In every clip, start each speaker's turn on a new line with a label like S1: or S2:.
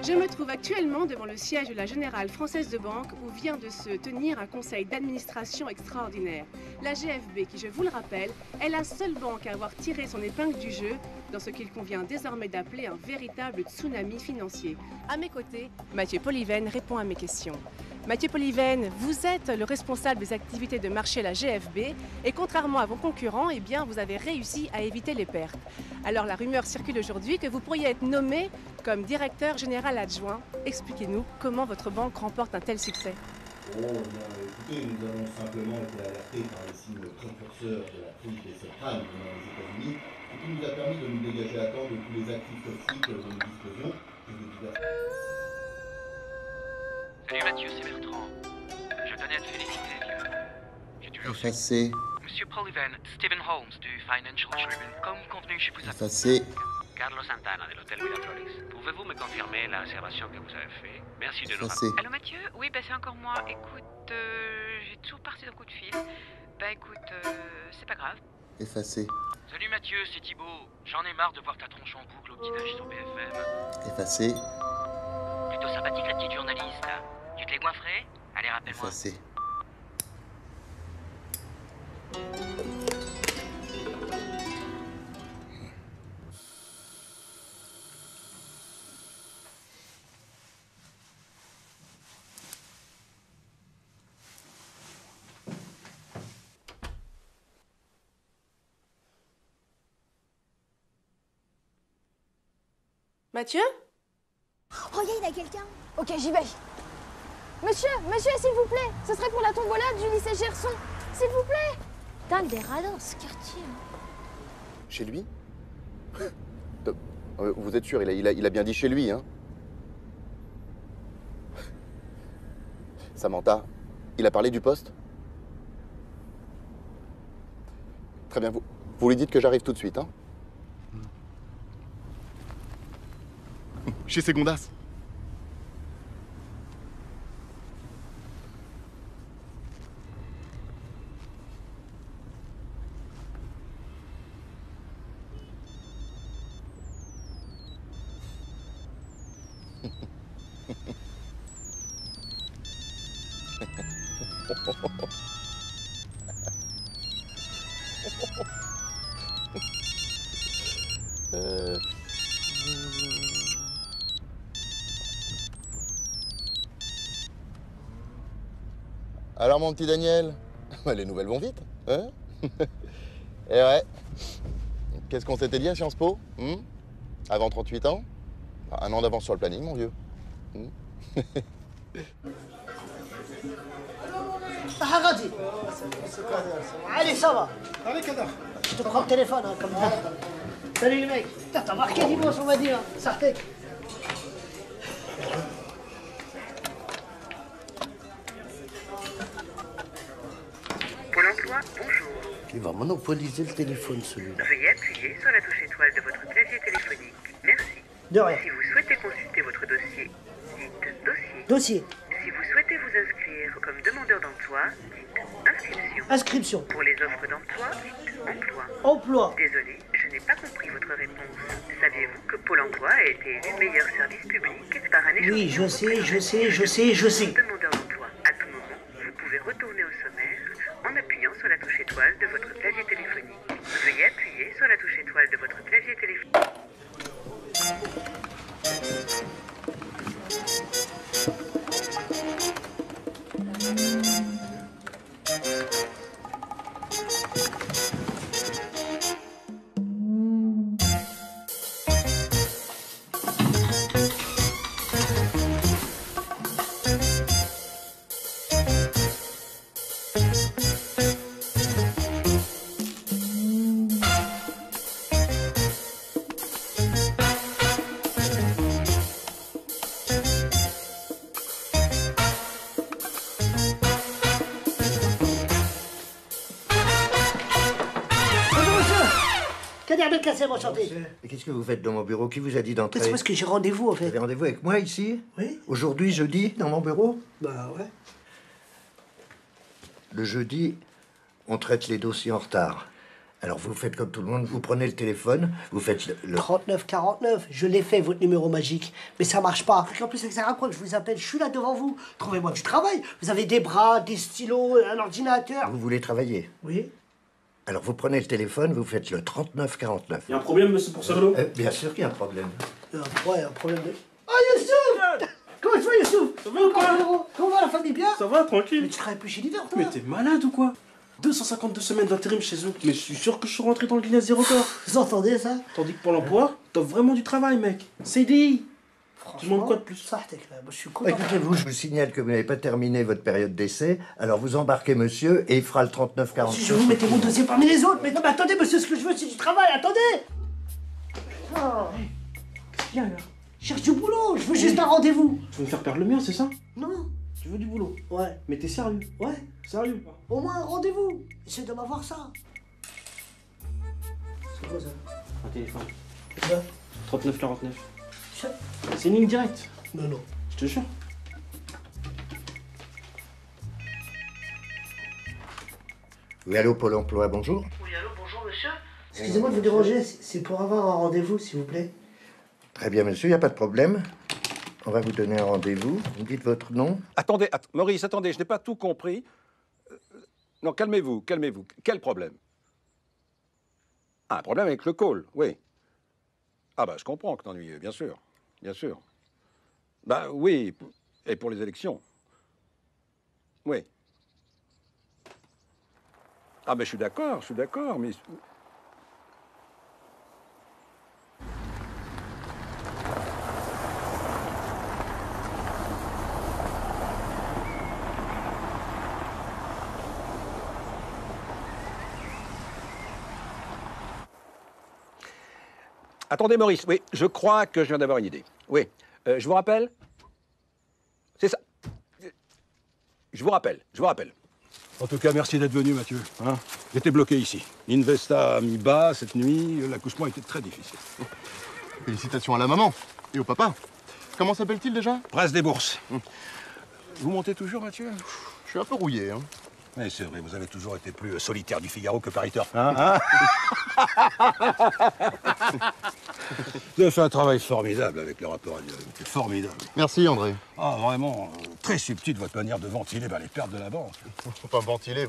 S1: Je me trouve actuellement devant le siège de la Générale Française de Banque où vient de se tenir un conseil d'administration extraordinaire. La GFB, qui je vous le rappelle, est la seule banque à avoir tiré son épingle du jeu dans ce qu'il convient désormais d'appeler un véritable tsunami financier. À mes côtés, Mathieu Poliven répond à mes questions. Mathieu Poliven, vous êtes le responsable des activités de marché à la GFB et contrairement à vos concurrents, eh bien, vous avez réussi à éviter les pertes. Alors la rumeur circule aujourd'hui que vous pourriez être nommé comme directeur général adjoint. Expliquez-nous comment votre banque remporte un tel succès.
S2: Oh, bien, écoutez, nous avons simplement été alertés par les signes précurseurs de la crise des subprimes venant des États-Unis, ce qui nous a permis de nous dégager à temps de tous les actifs toxiques dont nous disposions et de divers...
S3: Salut Mathieu, c'est Bertrand. Je tenais à te féliciter, vieux. J'ai toujours
S2: Effacé.
S3: Monsieur Poliven, Stephen Holmes du Financial Tribune. Comme convenu, je vous appelle.
S2: Effacé.
S3: Carlos Santana de l'hôtel Miraflores. Pouvez-vous me confirmer la réservation que vous avez faite? Merci de nous
S2: Effacé.
S4: Allô Mathieu? Oui, bah c'est encore moi. Écoute, j'ai toujours parti d'un coup de fil. Bah écoute, c'est pas grave.
S2: Effacé.
S3: Salut Mathieu, c'est Thibaut. J'en ai marre de voir ta tronche en boucle au petit-déj sur BFM.
S2: Effacé.
S3: Plutôt sympathique la petite journaliste, là. Tu te l'es goinfrée? Allez, rappelle-moi.
S2: Effacé.
S1: Mathieu?
S5: Oh, il y a quelqu'un. Ok, j'y vais. Monsieur, s'il vous plaît. Ce serait pour la tombola du lycée Gerson. S'il vous plaît. Dingue des radins dans ce quartier.
S6: Chez lui? Vous êtes sûr, il a bien dit chez lui, hein? Samantha, il a parlé du poste? Très bien, vous lui dites que j'arrive tout de suite, hein? Chez Segondas. Alors mon petit Daniel, les nouvelles vont vite, hein? Eh ouais. Qu'est-ce qu'on s'était dit à Sciences Po, hein? Avant 38 ans? Un an d'avance sur le planning, mon vieux.
S7: Haradi. Allez, ça va. Je te prends le téléphone, hein, comme ça. Salut les mecs. Putain, t'as marqué dimanche, on va dire. Sortez.
S8: Pôle emploi, bonjour.
S7: Il va monopoliser le téléphone, celui-là.
S8: Veuillez appuyer sur la touche étoile de votre clavier téléphonique. Merci.
S7: De rien.
S8: Si vous souhaitez consulter votre dossier, dites dossier.
S7: Dossier.
S8: Si vous souhaitez vous inscrire comme demandeur d'emploi, dites inscription.
S7: Inscription.
S8: Pour les offres d'emploi, dites emploi.
S7: Emploi.
S8: Désolé, je n'ai pas compris votre réponse. Saviez-vous que Pôle emploi a été élu meilleur service public par un échantillon?
S7: Oui, je sais.
S8: Demandeur d'emploi. À tout moment, vous pouvez retourner au sommaire en appuyant sur la touche étoile de votre clavier téléphonique. Veuillez appuyer sur la touche étoile de votre clavier téléphonique.
S7: Belkacem, enchanté.
S9: Et qu'est-ce que vous faites dans mon bureau? Qui vous a dit d'entrer?
S7: C'est parce que j'ai rendez-vous, en
S9: Vous
S7: fait.
S9: avez rendez-vous avec moi ici?
S7: Oui.
S9: Aujourd'hui, jeudi, dans mon bureau?
S7: Bah ouais.
S9: Le jeudi, on traite les dossiers en retard. Alors vous faites comme tout le monde, vous prenez le téléphone, vous faites le...
S7: 3949, je l'ai fait, votre numéro magique. Mais ça marche pas. En plus, avec ça raccroche, je vous appelle, je suis là devant vous. Trouvez-moi du travail. Vous avez des bras, des stylos, un ordinateur.
S9: Vous voulez travailler?
S7: Oui.
S9: Alors vous prenez le téléphone, vous faites le 3949.
S10: Il y a un problème, monsieur Pourcerlo?
S9: Bien sûr qu'il y a un problème.
S7: Ouais, un problème de... Oh, Youssouf! Comment tu vas, Youssouf?
S10: Ça va ou quoi?
S7: Comment va la famille, bien?
S10: Ça va, tranquille.
S7: Mais tu travailles plus chez Leader, toi?
S10: Mais t'es malade ou quoi? 252 semaines d'intérim chez eux. Mais je suis sûr que je suis rentré dans le Guinness des records.
S7: Vous entendez ça?
S10: Tandis que pour l'emploi, t'as vraiment du travail, mec. CDI. Tu demandes quoi de plus?
S7: Ça, je suis content.
S9: Écoutez-vous, je vous signale que vous n'avez pas terminé votre période d'essai, alors vous embarquez monsieur et il fera le 3949.
S7: Si je vous mettez mon dossier parmi les autres. Mais non, mais attendez, monsieur, ce que je veux, c'est du travail, attendez! Oh.
S10: Qu'est-ce qu'il y a, là?
S7: Je cherche du boulot, je veux juste un rendez-vous.
S10: Tu veux me faire perdre le mien, c'est ça?
S7: Non.
S10: Tu veux du boulot?
S7: Ouais.
S10: Mais t'es sérieux?
S7: Ouais.
S10: Sérieux?
S7: Au moins un rendez-vous. Essaye de m'avoir ça. C'est quoi ça?
S10: Un téléphone.
S7: C'est ça?
S10: 3949. C'est une ligne directe.
S7: Non, non.
S10: Je te jure.
S9: Oui, allô, Pôle emploi, bonjour.
S8: Oui, allô, bonjour, monsieur.
S7: Excusez-moi de vous déranger, c'est pour avoir un rendez-vous, s'il vous plaît.
S9: Très bien, monsieur, il n'y a pas de problème. On va vous donner un rendez-vous. Vous me dites votre nom?
S11: Attendez, Maurice, attendez, je n'ai pas tout compris. Non, calmez-vous, calmez-vous. Quel problème? Ah, un problème avec le call, oui. Ah bah, je comprends que t'ennuies, bien sûr, bien sûr. Bah oui, et pour les élections. Oui. Ah ben je suis d'accord, mais... Attendez, Maurice, oui, je crois que je viens d'avoir une idée. Oui, je vous rappelle? C'est ça. Je vous rappelle. En tout cas, merci d'être venu, Mathieu. Hein, j'étais bloqué ici. Investa a mis bas cette nuit, l'accouchement était très difficile.
S6: Félicitations à la maman et au papa. Comment s'appelle-t-il déjà?
S11: Prince des bourses. Vous montez toujours, Mathieu?
S6: Je suis un peu rouillé, hein.
S11: Oui, c'est vrai, vous avez toujours été plus solitaire du Figaro que Paris Turf. Hein Vous avez fait un travail formidable avec le rapport annuel. C'est formidable.
S6: Merci, André.
S11: Ah, vraiment, très subtil votre manière de ventiler les pertes de la banque.
S6: Enfin, ventiler.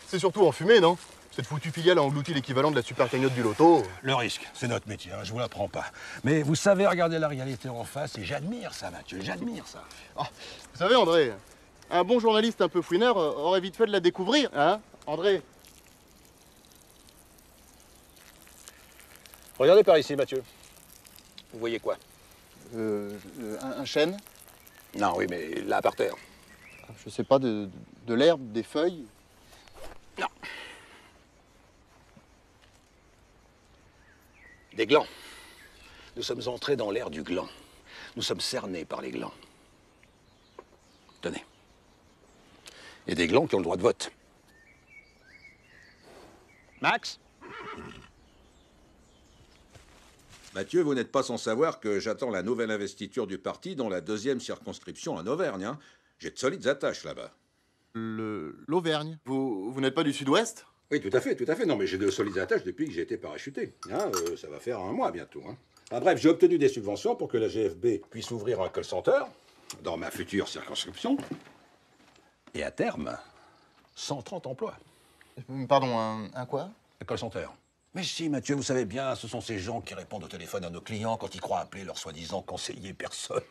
S6: C'est surtout en fumée, non? Cette foutue filiale a englouti l'équivalent de la super cagnotte du loto.
S11: Le risque, c'est notre métier, hein, je vous l'apprends pas. Mais vous savez regarder la réalité en face et j'admire ça, Mathieu, j'admire ça.
S6: Ah, vous savez, André, un bon journaliste un peu fouineur aurait vite fait de la découvrir, hein, André?
S11: Regardez par ici, Mathieu. Vous voyez quoi?
S6: Un chêne?
S11: Non, oui, mais là, par terre.
S6: Je sais pas, de l'herbe, des feuilles?
S11: Non. Des glands. Nous sommes entrés dans l'ère du gland. Nous sommes cernés par les glands. Tenez. Il y a des glands qui ont le droit de vote. Max?
S12: Mathieu, vous n'êtes pas sans savoir que j'attends la nouvelle investiture du parti dans la 2e circonscription en Auvergne. Hein. J'ai de solides attaches là-bas.
S6: L'Auvergne? Vous n'êtes pas du Sud-Ouest?
S12: Oui, tout à fait. Non, mais j'ai de solides attaches depuis que j'ai été parachuté. Hein, ça va faire un mois bientôt. Hein. Ah, bref, j'ai obtenu des subventions pour que la GFB puisse ouvrir un call center dans ma future circonscription.
S11: Et à terme, 130 emplois.
S6: Pardon, un quoi?
S11: Un call center. Mais si, Mathieu, vous savez bien, ce sont ces gens qui répondent au téléphone à nos clients quand ils croient appeler leur soi-disant conseiller personnel.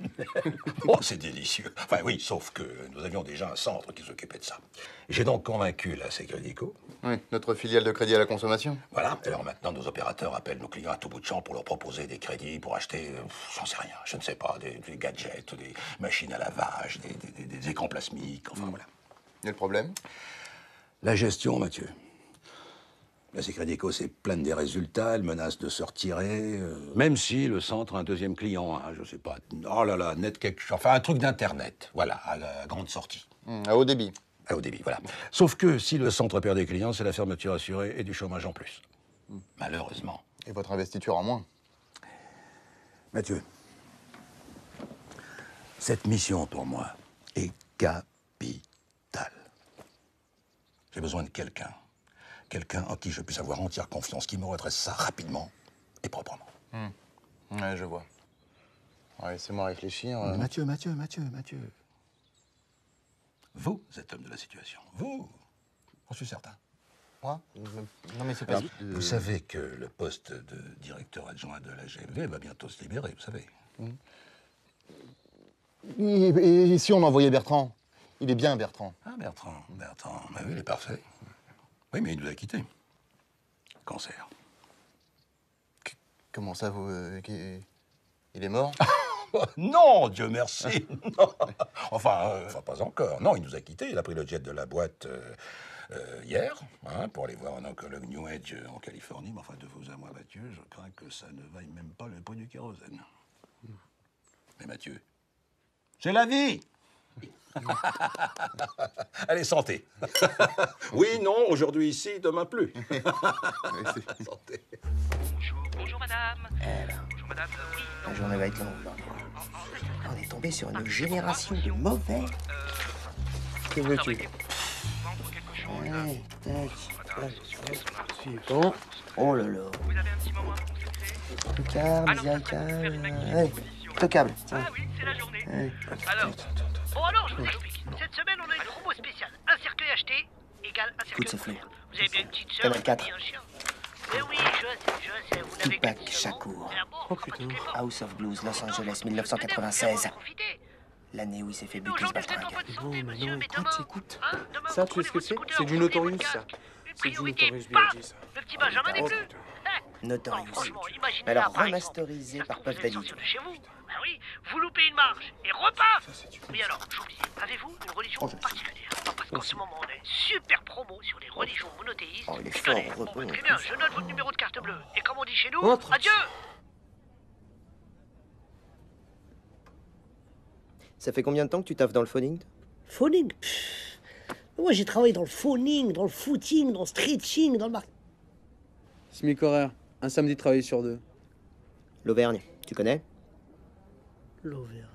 S11: Oh, c'est délicieux. Enfin oui, sauf que nous avions déjà un centre qui s'occupait de ça. J'ai donc convaincu la Sécrédico.
S6: Oui, notre filiale de crédit à la consommation.
S11: Voilà, alors maintenant nos opérateurs appellent nos clients à tout bout de champ pour leur proposer des crédits pour acheter, j'en sais rien, je ne sais pas, des gadgets, des machines à lavage, des écrans plasmiques, enfin voilà.
S6: Et le problème?
S11: La gestion, Mathieu. La Sécrédico s'est plainte des résultats, elle menace de se retirer, même si le centre a un deuxième client, hein, je sais pas, oh là là, net quelque chose, enfin un truc d'internet, voilà, à la grande sortie.
S6: À haut débit.
S11: À haut débit, voilà. Sauf que si le centre perd des clients, c'est la fermeture assurée et du chômage en plus. Malheureusement.
S6: Et votre investiture en moins.
S11: Mathieu, cette mission pour moi est capitale. J'ai besoin de quelqu'un. Quelqu'un en qui je puisse avoir entière confiance, qui me redresse ça rapidement et proprement.
S6: Ouais, je vois. Ouais, laissez-moi réfléchir.
S11: Mathieu. Vous êtes l'homme de la situation. Vous. J'en suis certain.
S6: Moi? Non, mais c'est pas...
S11: Vous savez que le poste de directeur adjoint de la GFB va bientôt se libérer, vous savez.
S6: Et si on envoyait Bertrand? Il est bien, Bertrand.
S11: Ah, Bertrand. Mais oui, il est parfait. Oui, mais il nous a quittés. Cancer.
S6: Comment ça, vous... il est mort?
S11: Non, Dieu merci. Non. Enfin, pas encore. Non, il nous a quittés. Il a pris le jet de la boîte hier, hein, pour aller voir un oncologue New Age en Californie. Mais enfin, de vous à moi, Mathieu, je crains que ça ne vaille même pas le prix du kérosène. Mais Mathieu, c'est la vie. Allez, santé. Oui, non, aujourd'hui ici, demain plus. Santé.
S4: Bonjour madame. Bonjour madame.
S7: La journée va être longue. On est tombé sur une génération de mauvais. Que veux-tu? Suivant. Oh là là. Tocable, miséricable. Allez, tocable.
S13: Ah oui, c'est la journée. Alors, bon alors, je vous explique. Cette semaine, on a une promo spéciale. Un cercueil acheté égale un cercueil offert. Vous avez bien une petite sœur,
S7: Canal 4.
S13: un chien. Eh oui, je sais, vous n'avez que
S7: Tupac Shakur.
S13: Oh putain.
S7: House of Blues, Los Angeles, 1996. L'année où il s'est fait buter ce baltringue.
S10: Non, mais non, écoute. Ça, tu sais ce que c'est? C'est du Notorious, ça. C'est du Notorious B.I.G., ça.
S13: Le petit Benjamin n'est plus.
S7: Notorious.
S13: Franchement, imaginez
S7: Alors
S13: là, par exemple,
S7: remasterisé par Puff Daddy.
S13: de chez vous. Ben oui, vous loupez une marche et repas. Oui alors, j'oublie. Avez-vous une religion particulière? Non, parce qu'en ce moment, on a une super promo sur les religions monothéistes.
S7: Oh, il est
S13: Je
S7: fort,
S13: connais.
S7: rebond.
S13: Bon, ben, très bien, je note votre numéro de carte bleue. Et comme on dit chez nous,
S10: Entre.
S13: adieu.
S7: Ça fait combien de temps que tu taffes dans le phoning?
S14: Phoning? Moi, j'ai travaillé dans le phoning, dans le footing, dans le stretching, dans le
S10: SMIC horaire. Un samedi de travail sur 2.
S7: L'Auvergne, tu connais?
S14: L'Auvergne.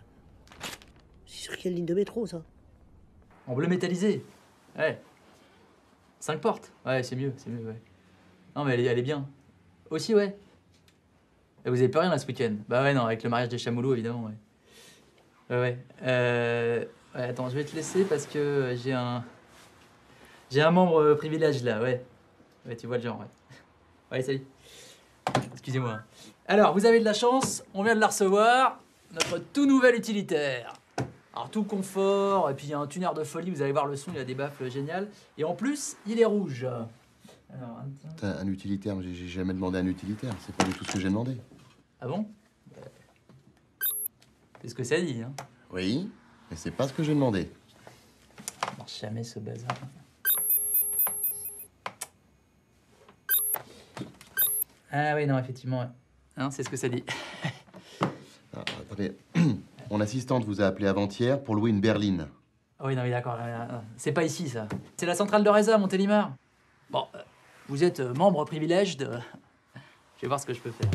S14: C'est sur quelle ligne de métro, ça?
S15: En bleu métallisé. Ouais. 5 portes. Ouais, c'est mieux, ouais. Non, mais elle est bien. Aussi, ouais. Et vous avez plus rien là ce week-end? Bah ouais, non, avec le mariage des Chamoulots, évidemment, ouais. Ouais. Ouais, attends, je vais te laisser parce que j'ai un membre privilège là, ouais. Ouais, tu vois le genre, ouais. Ouais, salut. Excusez-moi. Alors, vous avez de la chance, on vient de la recevoir. Notre tout nouvel utilitaire. Alors, tout confort, et puis il y a un tuner de folie, vous allez voir le son, il a des baffles géniales. Et en plus, il est rouge. Alors,
S6: Un utilitaire, mais j'ai jamais demandé un utilitaire. C'est pas du tout ce que j'ai demandé.
S15: Ah bon? C'est ce que ça dit, hein.
S6: Oui, mais c'est pas ce que j'ai demandé.
S15: Ça marche jamais ce bazar. Ah oui, non, effectivement, ouais. Hein, c'est ce que ça dit.
S6: Ah, attendez, mon assistante vous a appelé avant-hier pour louer une berline.
S15: Ah oui, non, mais d'accord. C'est pas ici, ça. C'est la centrale de Reza, Montélimar. Bon, vous êtes membre privilège de... Je vais voir ce que je peux faire.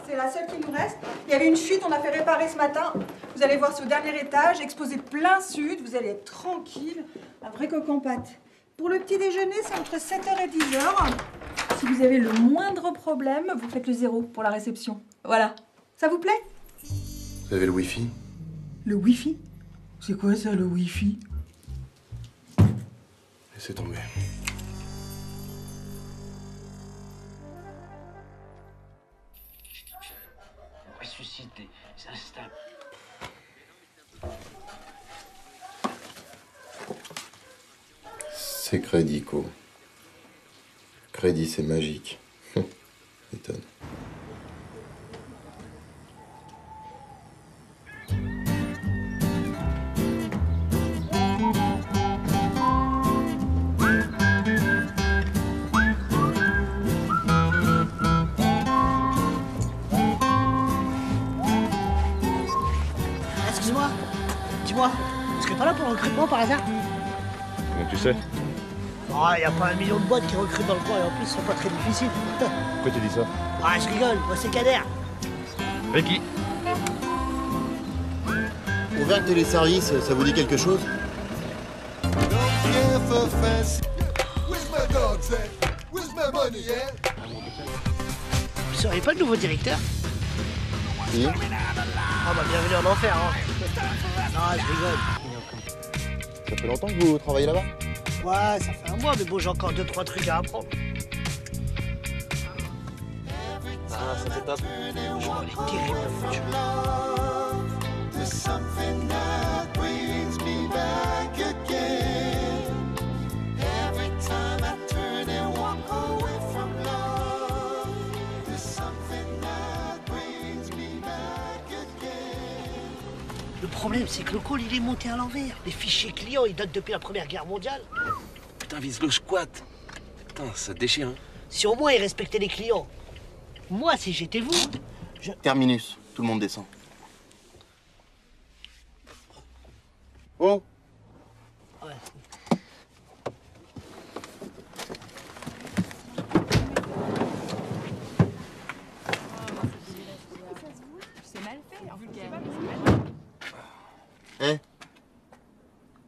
S16: C'est la seule qui nous reste. Il y avait une fuite, on a fait réparer ce matin. Vous allez voir sur le dernier étage, exposé plein sud. Vous allez être tranquille. Un vrai coq en pâte. Pour le petit déjeuner, c'est entre 7h et 10h. Si vous avez le moindre problème, vous faites le 0 pour la réception. Voilà. Ça vous plaît?
S6: Vous avez le wifi?
S16: Le wifi? C'est quoi ça, le wifi?
S6: Laissez tomber.
S17: Ressuscité, c'est instable.
S6: C'est Crédit, Co. Crédit, c'est magique. m'étonne.
S7: Excuse-moi, dis-moi, vous serez pas là pour le recrutement par hasard?
S12: Comment tu sais?
S7: Ah, y a pas 1 million de boîtes qui recrutent dans le coin et en plus, ils sont pas très difficiles.
S12: Pourquoi tu dis ça?
S7: Ah, je rigole, moi c'est Kader.
S12: Ricky.
S6: Auvergne Téléservice, ça vous dit quelque chose?
S7: Vous seriez pas le nouveau directeur?
S6: Si.
S7: Ah bah bienvenue en enfer, hein. Non, je rigole.
S6: Ça fait longtemps que vous travaillez là-bas?
S7: Ouais, ça fait un mois, mais bon, j'ai encore 2-3 trucs à apprendre.
S10: Ah, ça c'est top.
S7: Je m'en ai terriblement foutu. Le problème, c'est que le call, il est monté à l'envers. Les fichiers clients, ils datent depuis la Première Guerre mondiale.
S10: Putain, vise le squat. Putain, ça déchire, hein.
S7: Si au moins ils respectaient les clients. Moi, si j'étais vous, je...
S6: Terminus, tout le monde descend. Oh!
S7: Ouais.
S4: C'est mal fait, en vulgaire.
S6: Eh?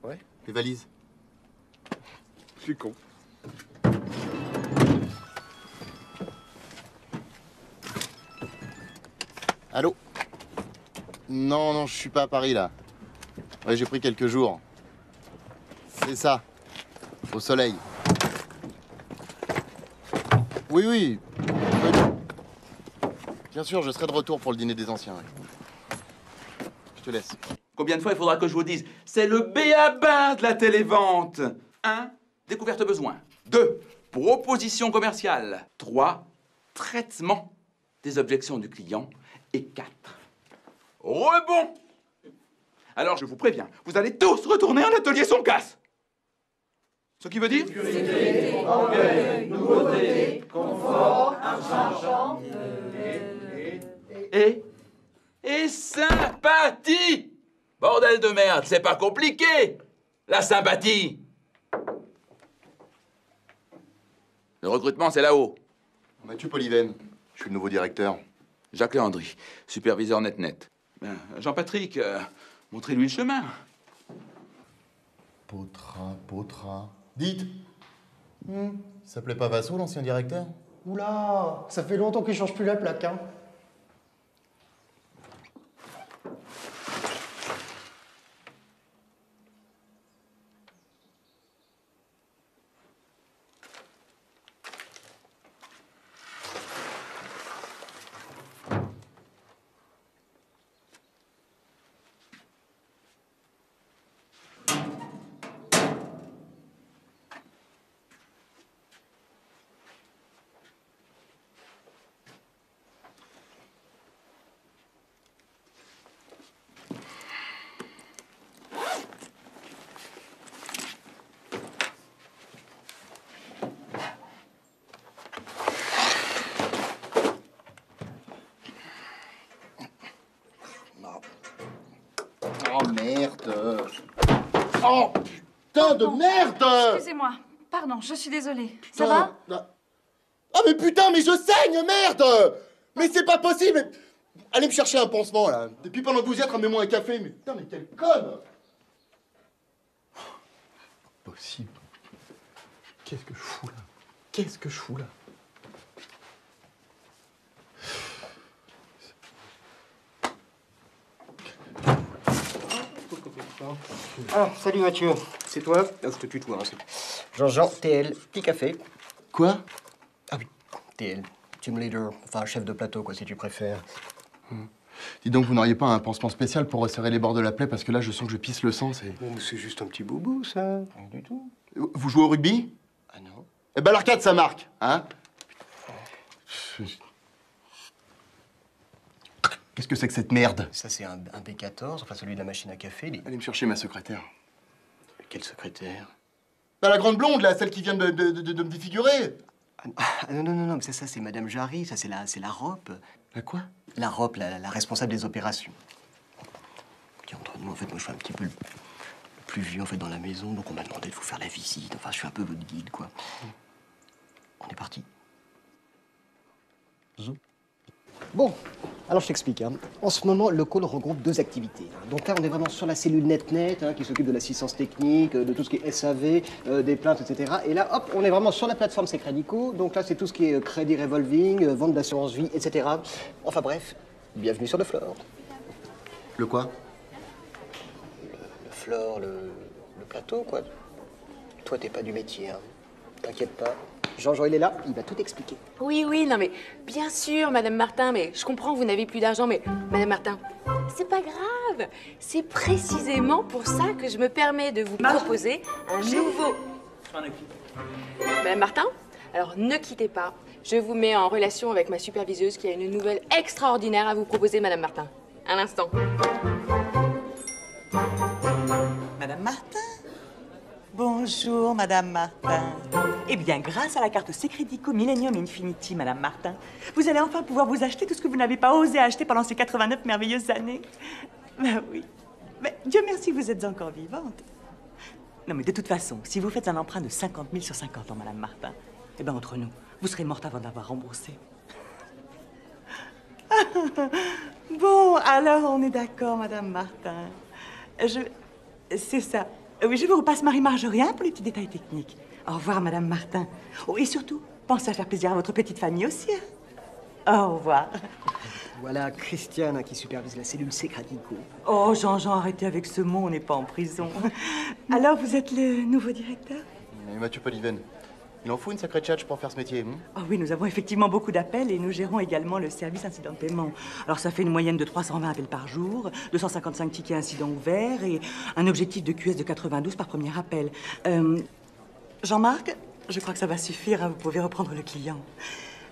S10: Ouais?
S6: Les valises.
S10: Je suis con.
S6: Allô? Non, non, je suis pas à Paris, là. Ouais, j'ai pris quelques jours. C'est ça. Au soleil. Oui, oui. Bien sûr, je serai de retour pour le dîner des anciens. Ouais. Je te laisse.
S18: Combien de fois il faudra que je vous dise? C'est le b.a.-ba de la télévente. 1. Découverte besoin. 2. Proposition commerciale. 3. Traitement des objections du client. Et 4. Rebond. Alors je vous préviens, vous allez tous retourner en atelier sans casse. Ce qui veut dire?
S19: Sécurité, orgueil, nouveauté, confort, changeant,
S18: Et sympathie. Bordel de merde, c'est pas compliqué. La sympathie. Le recrutement, c'est là-haut.
S6: Mathieu Polyven, je suis le nouveau directeur.
S18: Jacques Léandry, superviseur net-net. Ben, Jean-Patrick, montrez-lui le chemin.
S6: Potra. Dites, il s'appelait pas Vassou, l'ancien directeur?
S20: Oula, ça fait longtemps qu'il change plus la plaque, hein.
S6: Oh merde! Oh putain de merde!
S4: Excusez-moi. Pardon, je suis désolée. Ça va?
S6: Ah mais putain, mais je saigne, merde! Mais c'est pas possible! Allez me chercher un pansement, là. Depuis pendant que vous y êtes, ramenez-moi un café. Mais putain, mais quelle conne!
S20: Possible. Qu'est-ce que je fous là? Qu'est-ce que je fous là?
S21: Ah, salut Mathieu. C'est toi? Je te tutoie. Jean-Jean, TL, petit café.
S6: Quoi?
S21: Ah oui, TL, team leader, enfin chef de plateau, quoi, si tu préfères.
S6: Dis donc, vous n'auriez pas un pansement spécial pour resserrer les bords de la plaie, parce que là, je sens que je pisse le sang, c'est...
S21: Bon, mais c'est juste un petit boubou, ça. Rien du tout.
S6: Vous jouez au rugby?
S21: Ah non.
S6: Eh ben, l'arcade, ça marque, hein?
S20: Qu'est-ce que c'est que cette merde?
S21: Ça, c'est un B14, enfin celui de la machine à café.
S20: Allez me chercher ma secrétaire.
S21: Quelle secrétaire?
S20: Bah, la grande blonde, là, celle qui vient de me défigurer.
S21: Ah, non, mais ça c'est Madame Jarry, ça c'est la ROP.
S20: La quoi?
S21: La ROP, la responsable des opérations. Tiens, entre nous, en fait, moi je suis un petit peu le plus vieux en fait dans la maison, donc on m'a demandé de vous faire la visite. Enfin, je suis un peu votre guide, quoi. On est parti. Bon, alors je t'explique. Hein. En ce moment, le call regroupe 2 activités. Donc là, on est vraiment sur la cellule NetNet, hein, qui s'occupe de l'assistance technique, de tout ce qui est SAV, des plaintes, etc. Et là, hop, on est vraiment sur la plateforme Secredico. Donc là, c'est tout ce qui est crédit revolving, vente d'assurance vie, etc. Enfin bref, bienvenue sur le floor.
S20: Le quoi?
S21: Le floor, le plateau, quoi. Toi, t'es pas du métier, hein. T'inquiète pas. Jean-Jean, il est là, il va tout expliquer.
S3: Oui, non mais bien sûr, Madame Martin, mais je comprends, vous n'avez plus d'argent, mais Madame Martin, c'est pas grave. C'est précisément pour ça que je me permets de vous proposer un nouveau... Madame Martin, alors ne quittez pas. Je vous mets en relation avec ma superviseuse qui a une nouvelle extraordinaire à vous proposer, Madame Martin. Un instant.
S22: Madame Martin? Bonjour, Madame Martin. Eh bien, grâce à la carte Secredico Millennium Infinity, Madame Martin, vous allez enfin pouvoir vous acheter tout ce que vous n'avez pas osé acheter pendant ces 89 merveilleuses années. Ben oui. Mais Dieu merci, vous êtes encore vivante. Non, mais de toute façon, si vous faites un emprunt de 50 000 sur 50 ans, Madame Martin, eh bien, entre nous, vous serez morte avant d'avoir remboursé. Bon, alors, on est d'accord, Madame Martin. C'est ça. Oui, je vous repasse Marie-Marjorie pour les petits détails techniques. Au revoir, Madame Martin. Oh, et surtout, pensez à faire plaisir à votre petite famille aussi. Hein. Au revoir.
S21: Voilà Christiane qui supervise la cellule Secredico.
S22: Oh, Jean-Jean, arrêtez avec ce mot, on n'est pas en prison. Alors, vous êtes le nouveau directeur?
S20: Et Mathieu Poliven. Il en faut une sacrée tchatche pour faire ce métier.
S22: Ah oui, nous avons effectivement beaucoup d'appels et nous gérons également le service incident de paiement. Alors ça fait une moyenne de 320 appels par jour, 255 tickets incidents ouverts et un objectif de QS de 92 par premier appel. Jean-Marc, je crois que ça va suffire, hein, vous pouvez reprendre le client.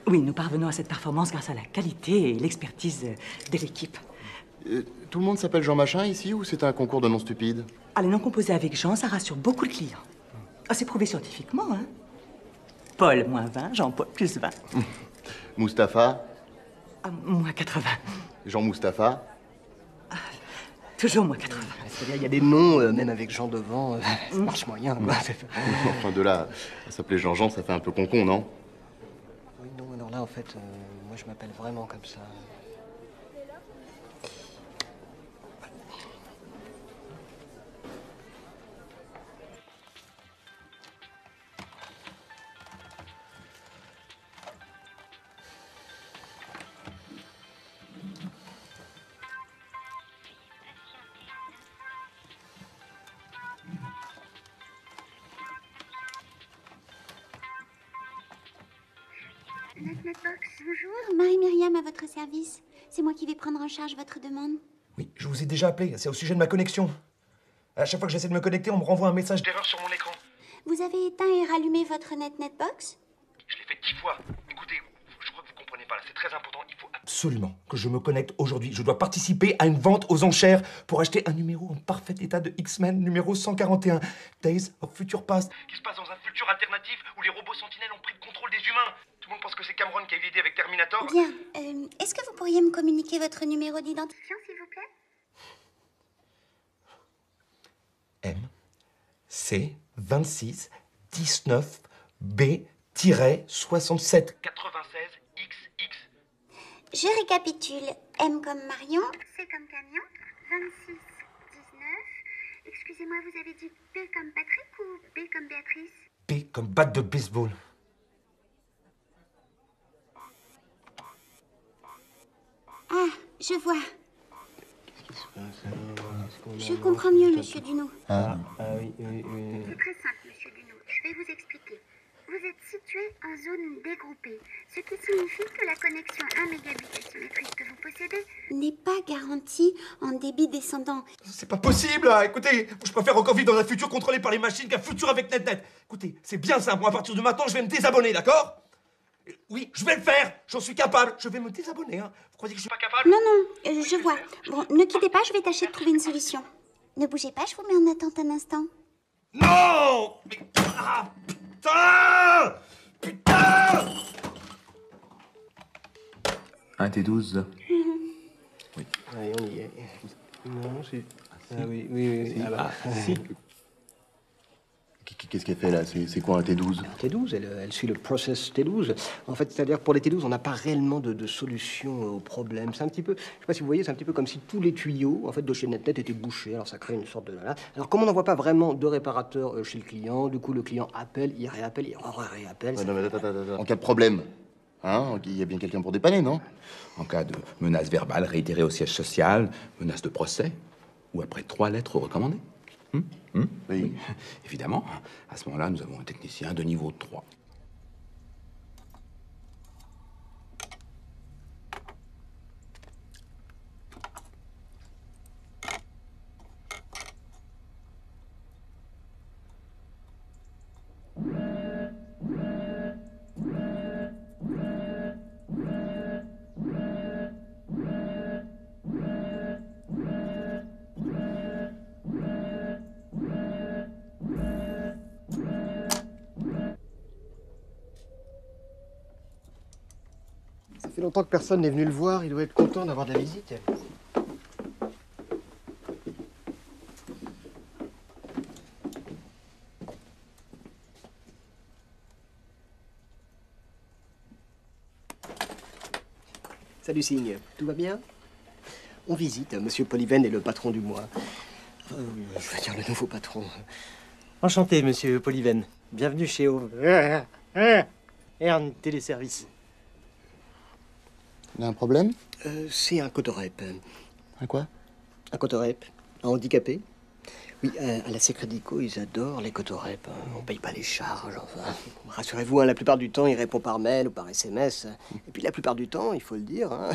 S22: Oui, nous parvenons à cette performance grâce à la qualité et l'expertise de l'équipe.
S20: Tout le monde s'appelle Jean Machin ici ou c'est un concours de noms stupides?
S22: Ah, les noms composés avec Jean, ça rassure beaucoup le client. Ah, c'est prouvé scientifiquement, hein. Paul, moins 20, Jean-Paul, plus 20.
S20: Mustapha?
S22: Ah, moins 80.
S20: Jean-Mustapha?
S22: Toujours moins 80.
S21: C'est-à-dire, il y a des noms, même avec Jean devant, ça marche moyen.
S20: Enfin, de là à s'appeler Jean-Jean, ça fait un peu concon, non?
S21: Oui, non, alors là, en fait, moi, je m'appelle vraiment comme ça.
S23: NetNetBox, bonjour. Marie-Myriam à votre service. C'est moi qui vais prendre en charge votre demande.
S24: Oui, je vous ai déjà appelé. C'est au sujet de ma connexion. À chaque fois que j'essaie de me connecter, on me renvoie un message d'erreur sur mon écran.
S23: Vous avez éteint et rallumé votre NetNetBox?
S24: Je l'ai fait 10 fois. Écoutez, je crois que vous comprenez pas là. C'est très important. Il faut absolument que je me connecte aujourd'hui. Je dois participer à une vente aux enchères pour acheter un numéro en parfait état de X-Men, numéro 141, Days of Future Past, qui se passe dans un futur alternatif où les robots sentinelles ont pris le contrôle des humains. Tout le monde pense que c'est Cameron qui a eu l'idée avec Terminator.
S23: Bien. Est-ce que vous pourriez me communiquer votre numéro d'identifiant, s'il vous plaît?
S24: M, C, 26, 19, B-67, 96, XX.
S23: Je récapitule. M comme Marion. C comme camion. 26, 19. Excusez-moi, vous avez dit B comme Patrick ou B comme Béatrice?
S24: B comme batte de baseball.
S23: Ah, je vois. Je comprends mieux, monsieur Duneau.
S21: Oui.
S23: C'est très simple, monsieur Duneau. Je vais vous expliquer. Vous êtes situé en zone dégroupée, ce qui signifie que la connexion 1 mégabit asymétrique que vous possédez n'est pas garantie en débit descendant.
S24: C'est pas possible, là. Écoutez, je préfère encore vivre dans un futur contrôlé par les machines qu'un futur avec NetNet. Écoutez, c'est bien simple. Moi, à partir de maintenant, je vais me désabonner, d'accord? Oui, je vais le faire. J'en suis capable. Je vais me désabonner. Hein. Vous croyez que je suis pas capable?
S23: Non, non, je vois. Bon, ne quittez pas, je vais tâcher de trouver une solution. Ne bougez pas, je vous mets en attente un instant.
S24: Non! Mais... Ah, putain! Putain!
S1: Un T12.
S21: Oui. Allez, on y est. Non, c'est... Ah oui, oui. Ah bah, si.
S6: Qu'est-ce qu'elle fait là? C'est quoi un T12?
S21: T12, elle suit le process T12. En fait, c'est-à-dire pour les T12, on n'a pas réellement de solution au problème. C'est un petit peu, je sais pas si vous voyez, c'est un petit peu comme si tous les tuyaux, en fait, de chez NetNet étaient bouchés. Alors ça crée une sorte de... Alors comme on n'envoie pas vraiment de réparateur chez le client, du coup le client appelle, il réappelle, il réappelle.
S6: Ouais, non, mais attends. En cas de problème, hein, il y a bien quelqu'un pour dépanner, non?
S18: En cas de menace verbale réitérée au siège social, menace de procès, ou après 3 lettres recommandées. Oui. Évidemment, à ce moment-là, nous avons un technicien de niveau 3.
S21: Ça fait longtemps que personne n'est venu le voir, il doit être content d'avoir de la visite. Salut Signe, tout va bien? On visite, Monsieur Polyven est le patron du mois. Je veux dire le nouveau patron.
S2: Enchanté, Monsieur Polyven. Bienvenue chez Ern Téléservice.
S6: Il y a un problème?
S21: C'est un cotorep.
S6: Un quoi?
S21: Un cotorep. Un handicapé. Oui, à la Secrédico, ils adorent les cotorep. On paye pas les charges, enfin. Rassurez-vous, hein, la plupart du temps, il répond par mail ou par SMS. Et puis la plupart du temps, il faut le dire, hein,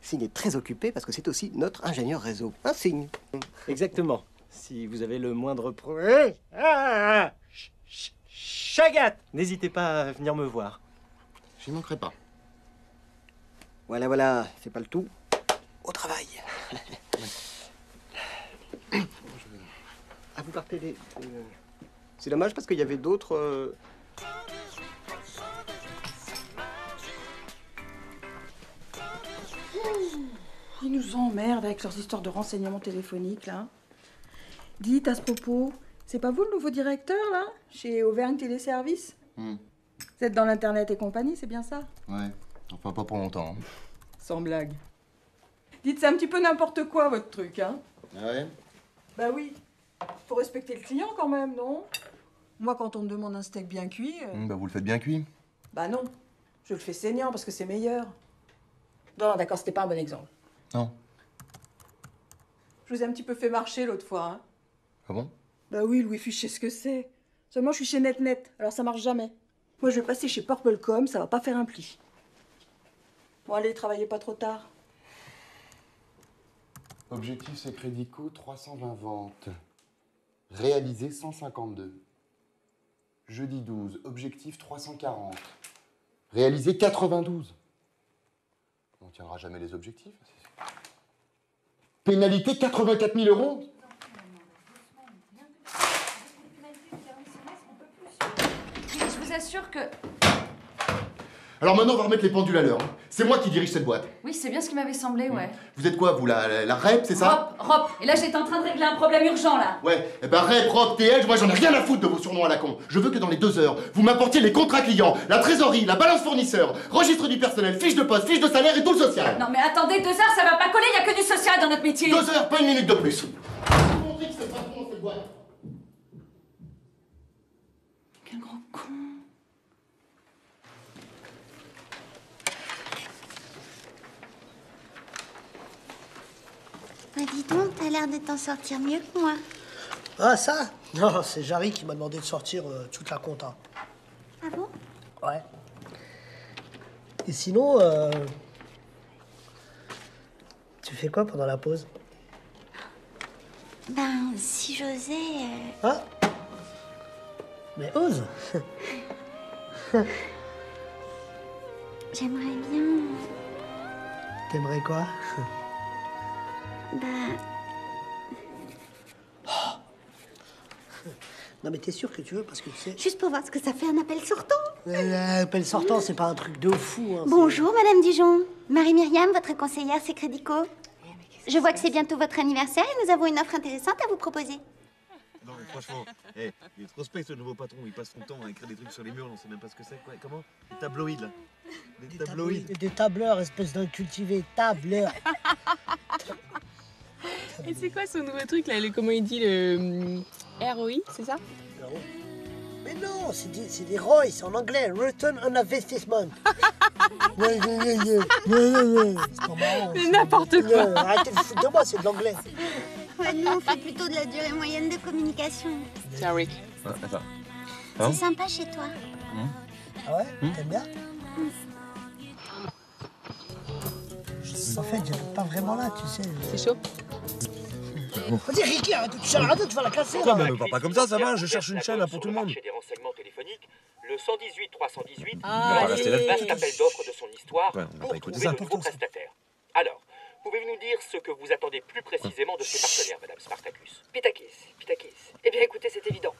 S21: Signe est très occupé parce que c'est aussi notre ingénieur réseau. Un Signe.
S2: Exactement. Si vous avez le moindre problème... Chagat! N'hésitez pas à venir me voir.
S6: J'y manquerai pas.
S21: Voilà, c'est pas le tout. Au travail. Ah, vous partez les... C'est dommage parce qu'il y avait d'autres...
S16: Ils nous emmerdent avec leurs histoires de renseignements téléphoniques, là. Dites, à ce propos, c'est pas vous le nouveau directeur, là? Chez Auvergne Téléservice? Vous êtes dans l'Internet et compagnie, c'est bien ça?
S6: Ouais, enfin pas pour longtemps. Hein.
S16: Sans blague. Dites, c'est un petit peu n'importe quoi, votre truc, hein?
S6: Ah ouais?
S16: Bah oui. Faut respecter le client, quand même, non? Moi, quand on me demande un steak bien cuit...
S6: Bah vous le faites bien cuit.
S16: Bah non. Je le fais saignant, parce que c'est meilleur. Non, d'accord, c'était pas un bon exemple.
S6: Non.
S16: Je vous ai un petit peu fait marcher l'autre fois, hein?
S6: Ah bon?
S16: Bah oui, le Wi-Fi, je sais ce que c'est. Seulement, je suis chez NetNet, alors ça marche jamais. Moi, je vais passer chez PurpleCom, ça va pas faire un pli. Bon, allez, travaillez pas trop tard.
S6: Objectif Secrédico, 320 ventes. Réalisé 152. Jeudi 12, objectif 340. Réalisé 92. On ne tiendra jamais les objectifs. Pénalité 84 000 €.
S5: Je vous assure que...
S6: Alors maintenant, on va remettre les pendules à l'heure. C'est moi qui dirige cette boîte.
S5: Oui, c'est bien ce qui m'avait semblé, ouais.
S6: Vous êtes quoi, vous, la REP, c'est ça?
S5: Rop. Et là, j'étais en train de régler un problème urgent, là.
S6: Ouais, eh ben REP, ROP, TL, moi j'en ai rien à foutre de vos surnoms à la con. Je veux que dans les 2 heures, vous m'apportiez les contrats clients, la trésorerie, la balance fournisseur, registre du personnel, fiche de poste, fiche de salaire et tout le social.
S5: Non, mais attendez, 2 heures, ça va pas coller, y a que du social dans notre métier.
S6: 2 heures, pas une minute de plus.
S5: Quel gros con.
S23: Bah dis donc, t'as l'air de t'en sortir mieux que moi.
S7: Ah, ça? Non, c'est Jarry qui m'a demandé de sortir toute la compta.
S23: Ah bon?
S7: Ouais. Et sinon, tu fais quoi pendant la pause?
S23: Ben, si j'osais...
S7: Ah? Mais ose!
S23: J'aimerais bien...
S7: T'aimerais quoi?
S23: Bah...
S7: Non mais t'es sûr que tu veux parce que tu sais...
S23: Juste pour voir ce que ça fait un appel sortant.
S7: L'appel sortant, c'est pas un truc de fou. Hein,
S23: Bonjour, Madame Dijon. Marie-Myriam, votre conseillère, c'est Crédico. Je vois que c'est bientôt votre anniversaire et nous avons une offre intéressante à vous proposer.
S8: Non, mais franchement, il est trop spec ce nouveau patron, il passe son temps à écrire des trucs sur les murs, on sait même pas ce que c'est. Quoi. Comment? Des tabloïds, là. Des tabloïds.
S7: Des tableurs, espèce d'incultivé, tableurs.
S9: Et c'est quoi son nouveau truc là, comment il dit, le ROI, c'est ça?
S7: Mais non, c'est des ROI, c'est en anglais, Return on Investment. C'est pas marrant.
S9: C'est n'importe quoi.
S7: Arrêtez de foutre de moi, c'est de l'anglais.
S23: Ouais, nous, on fait plutôt de la durée moyenne de communication.
S9: Tiens, Rick.
S1: Attends.
S23: C'est sympa chez toi.
S7: Ah ouais? T'aimes bien? En fait, j'habite pas vraiment là, tu sais.
S9: C'est chaud?
S7: Vas-y, Ricky, arrête de toucher à la radio, tu vas la casser.
S8: Non, mais me parle pas comme ça va, je cherche une chaîne là pour tout le monde.
S11: Des renseignements téléphoniques, le 118 318
S7: Ah,
S11: va rester le appel d'offres de son histoire
S8: Ouais, on va
S11: pour
S8: pas écouter
S11: trouver
S8: ça.
S11: de nouveaux prestataires. Alors, pouvez-vous nous dire ce que vous attendez plus précisément de ces partenaires, Madame Spartacus?
S13: Pitakis. Eh bien, écoutez, c'est évident.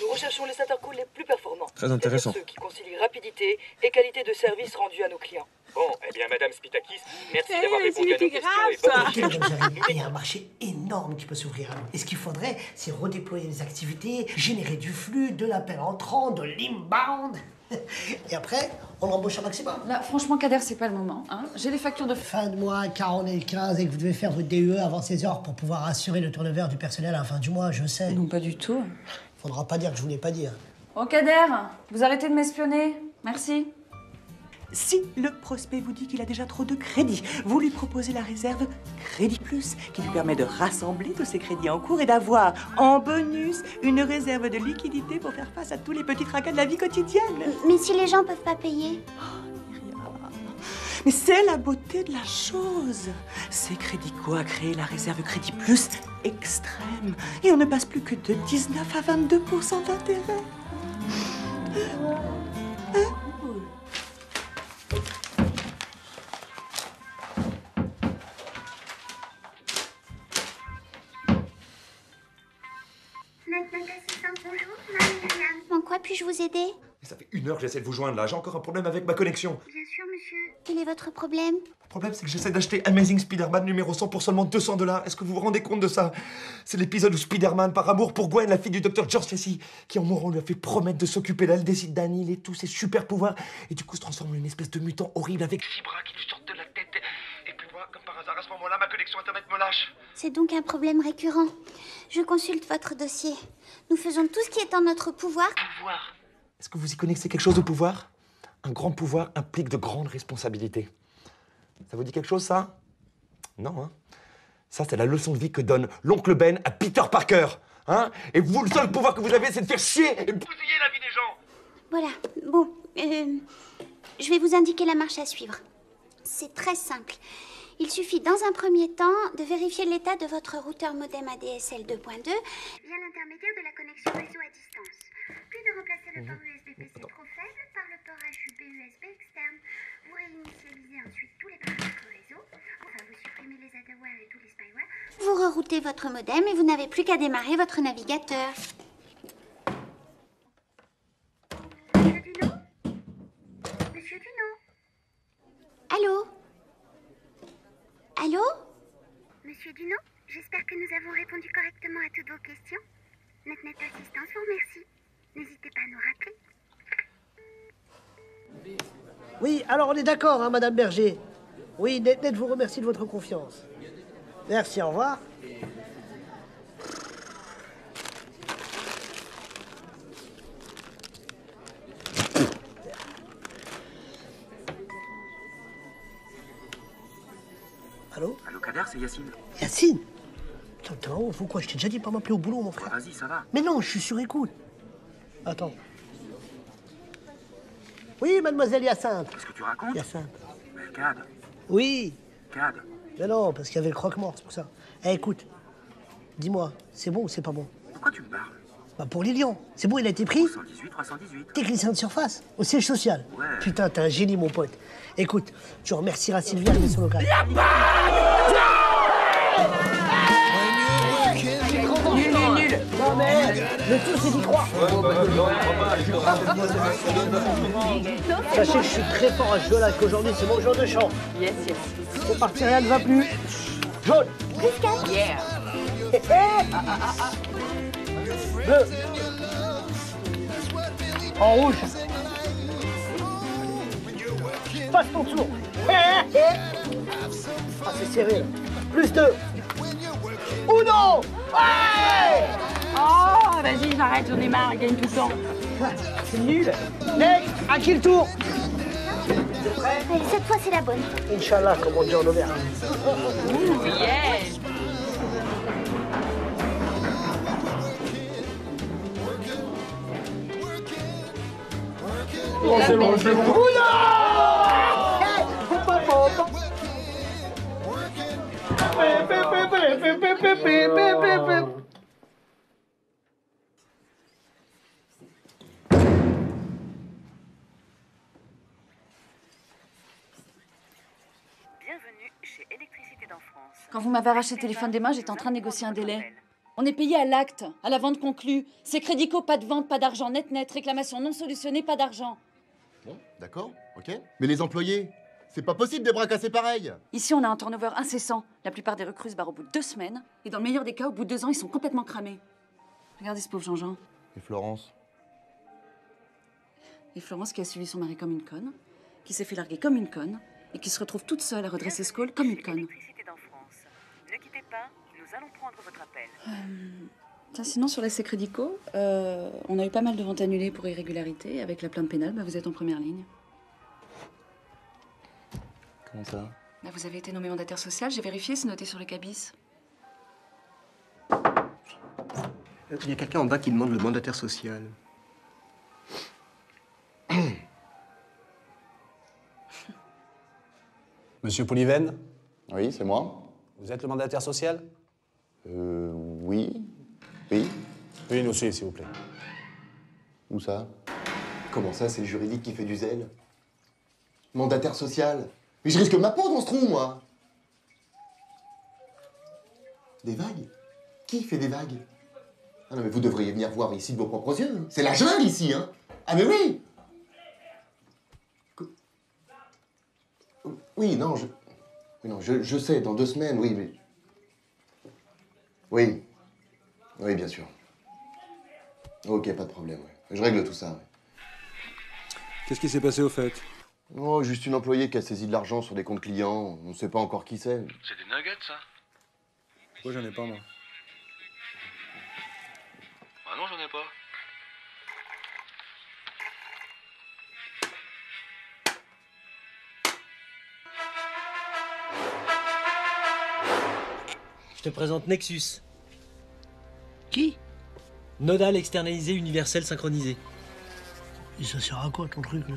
S13: Nous recherchons les intercalls les plus performants.
S8: Très intéressant.
S13: C'est-à-dire ceux qui concilient rapidité et qualité de service rendu à nos clients.
S11: Bon, eh bien, Madame Spitakis, merci d'avoir répondu à nos
S9: c'était
S11: questions
S9: grave,
S11: et bonne
S9: ça.
S11: recherche.
S7: Il y a un marché énorme qui peut s'ouvrir à nous. Et ce qu'il faudrait, c'est redéployer les activités, générer du flux, de l'appel entrant, de l'inbound. Et après, on embauche un maximum.
S5: Là, franchement, Kader, c'est pas le moment. Hein. J'ai les factures de...
S7: Fin de mois, 40 et 15, et que vous devez faire votre DUE avant 16 heures pour pouvoir assurer le turnover du personnel à la fin du mois, je sais.
S5: Non, pas du tout.
S7: Faudra pas dire que je vous l'ai pas dit. Hein.
S5: Oh, Kader, vous arrêtez de m'espionner. Merci.
S22: Si le prospect vous dit qu'il a déjà trop de crédits, vous lui proposez la réserve Crédit Plus, qui lui permet de rassembler tous ses crédits en cours et d'avoir, en bonus, une réserve de liquidité pour faire face à tous les petits tracas de la vie quotidienne.
S23: Mais si les gens peuvent pas payer?
S22: Mais c'est la beauté de la chose. C'est Crédico a créé la réserve Crédit Plus extrême. Et on ne passe plus que de 19 à 22% d'intérêt.
S23: Bonjour, Marie-Myriam. En quoi puis-je vous aider?
S24: Ça fait 1 heure que j'essaie de vous joindre là, j'ai encore un problème avec ma connexion.
S23: Bien sûr, monsieur. Quel est votre problème?
S24: Le problème, c'est que j'essaie d'acheter Amazing Spider-Man numéro 100 pour seulement $200. Est-ce que vous vous rendez compte de ça? C'est l'épisode où Spider-Man, par amour pour Gwen, la fille du docteur George Stacy, qui en mourant lui a fait promettre de s'occuper d'elle, décide d'annihiler tous ses super pouvoirs et du coup se transforme en une espèce de mutant horrible avec 6 bras qui lui sortent de la tête. Et puis moi, comme par hasard, à ce moment-là, ma connexion internet me lâche.
S23: C'est donc un problème récurrent. Je consulte votre dossier. Nous faisons tout ce qui est en notre pouvoir.
S24: Est-ce que vous y connaissez quelque chose au pouvoir? Un grand pouvoir implique de grandes responsabilités. Ça vous dit quelque chose, ça? Non, hein? Ça, c'est la leçon de vie que donne l'oncle Ben à Peter Parker. Hein? Et vous, le seul pouvoir que vous avez, c'est de faire chier et bousiller la vie des gens.
S23: Voilà. Bon, je vais vous indiquer la marche à suivre. C'est très simple. Il suffit, dans un premier temps, de vérifier l'état de votre routeur modem ADSL 2.2 via l'intermédiaire de la connexion réseau à distance. Puis de remplacer le port USB-PC trop faible par le port HUB USB externe. Vous réinitialisez ensuite tous les paramètres réseau. Enfin, vous supprimez les adware et tous les spyware. Vous reroutez votre modem et vous n'avez plus qu'à démarrer votre navigateur. Monsieur Dunot? Monsieur Dunot? Allô? Allô? Monsieur Dunot, j'espère que nous avons répondu correctement à toutes vos questions. Notre net assistance vous remercie. N'hésitez pas à nous rappeler.
S7: Oui, alors on est d'accord, hein, Madame Berger. Oui, NetNet vous remercie de votre confiance. Merci, au revoir. Allô?
S25: Allô, Kader, c'est Yacine.
S7: Yacine? Putain, t'es vraiment fou, quoi? Je t'ai déjà dit de pas m'appeler au boulot, mon frère.
S25: Vas-y, ça va.
S7: Mais non, je suis sur écoute. Attends. Oui, mademoiselle Hyacinthe.
S25: Qu'est-ce que tu racontes?
S7: Hyacinthe.
S25: Mais Cad.
S7: Oui.
S25: Cad.
S7: Mais non, parce qu'il y avait le croque-mort, c'est pour ça. Eh, écoute, dis-moi, c'est bon ou c'est pas bon?
S25: Pourquoi tu me parles?
S7: Bah pour Lilian. C'est bon, il a été pris?
S11: 318.
S7: Technicien de surface, au siège social.
S11: Ouais.
S7: Putain, t'es un génie, mon pote. Écoute, tu remercieras Sylvia, elle est sur le local.
S22: Nul.
S7: Non mais, le tout c'est d'y croire. Sachez que je suis très fort à ce jeu-là, qu'aujourd'hui c'est mon jour de chance.
S22: Yes.
S7: C'est parti, rien ne va plus. Jaune.
S22: Yeah.
S7: Bleu. En rouge. Passe ton tour. Ah, c'est serré là. Plus 2. Uno. Ouais.
S22: Oh, vas-y, j'arrête, j'en ai marre, il gagne tout le temps. C'est nul.
S7: Next, à qui le tour?
S23: Allez, cette fois, c'est la bonne.
S7: Inch'Allah, comme on dit en Auvergne.
S22: Yes.
S7: Oh, c'est bon, c'est bon. Uno.
S23: Bienvenue chez Électricité d'en France.
S5: Quand vous m'avez arraché le téléphone des mains, j'étais en train de négocier un délai. On est payé à l'acte, à la vente conclue. C'est Crédico, pas de vente, pas d'argent, net, réclamation non solutionnée, pas d'argent.
S6: Bon, d'accord, ok. Mais les employés, c'est pas possible des bras cassés pareils.
S5: Ici, on a un turnover incessant. La plupart des recrues se barrent au bout de 2 semaines. Et dans le meilleur des cas, au bout de 2 ans, ils sont complètement cramés. Regardez ce pauvre Jean-Jean.
S6: Et Florence?
S5: Et Florence qui a suivi son mari comme une conne, qui s'est fait larguer comme une conne, et qui se retrouve toute seule à redresser ce col comme une conne.
S23: Électricité d'en France. Ne quittez pas, nous allons prendre votre appel.
S5: Tiens, sinon, sur l'essai Crédico, on a eu pas mal de ventes annulées pour irrégularité. Avec la plainte pénale, vous êtes en première ligne.
S6: Comment ça?
S5: Vous avez été nommé mandataire social, j'ai vérifié, c'est noté sur le cabis.
S21: Il y a quelqu'un en bas qui demande le mandataire social.
S12: Monsieur Polyven?
S6: Oui, c'est moi.
S12: Vous êtes le mandataire social?
S6: Oui. Oui.
S12: Oui, une aussi, s'il vous plaît.
S6: Où ça? Comment ça, c'est le juridique qui fait du zèle? Mandataire social? Mais je risque ma peau dans ce trou, moi. Des vagues? Qui fait des vagues? Ah non, mais vous devriez venir voir ici de vos propres yeux. C'est la jungle, ici, hein? Ah, mais oui! Oui, non, je sais, dans 2 semaines, oui, mais... Oui. Oui, bien sûr. Ok, pas de problème, ouais. Je règle tout ça, ouais.
S12: Qu'est-ce qui s'est passé au fait?
S6: Oh, juste une employée qui a saisi de l'argent sur des comptes clients. On ne sait pas encore qui c'est.
S11: C'est des nuggets, ça?
S12: Moi, j'en ai pas, moi.
S11: Ah non, j'en ai pas.
S2: Je te présente Nexus.
S7: Qui?
S2: Nodal externalisé universel synchronisé.
S7: Et ça sert à quoi ton truc là?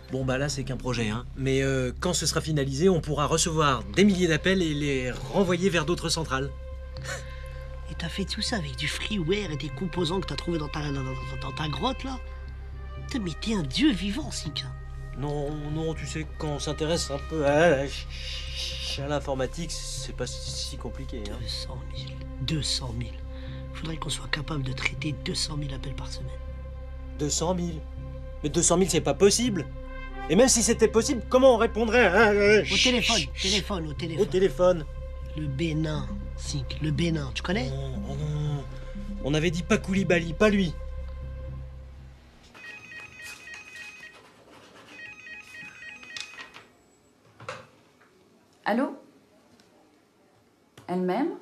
S2: Bon bah là c'est qu'un projet, hein. Mais quand ce sera finalisé, on pourra recevoir des milliers d'appels et les renvoyer vers d'autres centrales.
S7: Et t'as fait tout ça avec du freeware et des composants que t'as trouvé dans ta grotte là? Putain, mais t'es un dieu vivant, Sika.
S2: Non, tu sais, quand on s'intéresse un peu à l'informatique, c'est pas si compliqué, hein.
S7: 200 000. Faudrait qu'on soit capable de traiter 200 000 appels par semaine.
S2: 200 000? Mais 200 000 c'est pas possible. Et même si c'était possible, comment on répondrait
S7: Au téléphone.
S2: Au téléphone.
S7: Le Bénin, Sink, le Bénin, tu connais?
S2: Non. On avait dit pas Koulibaly, pas lui.
S5: Allô? Elle-même?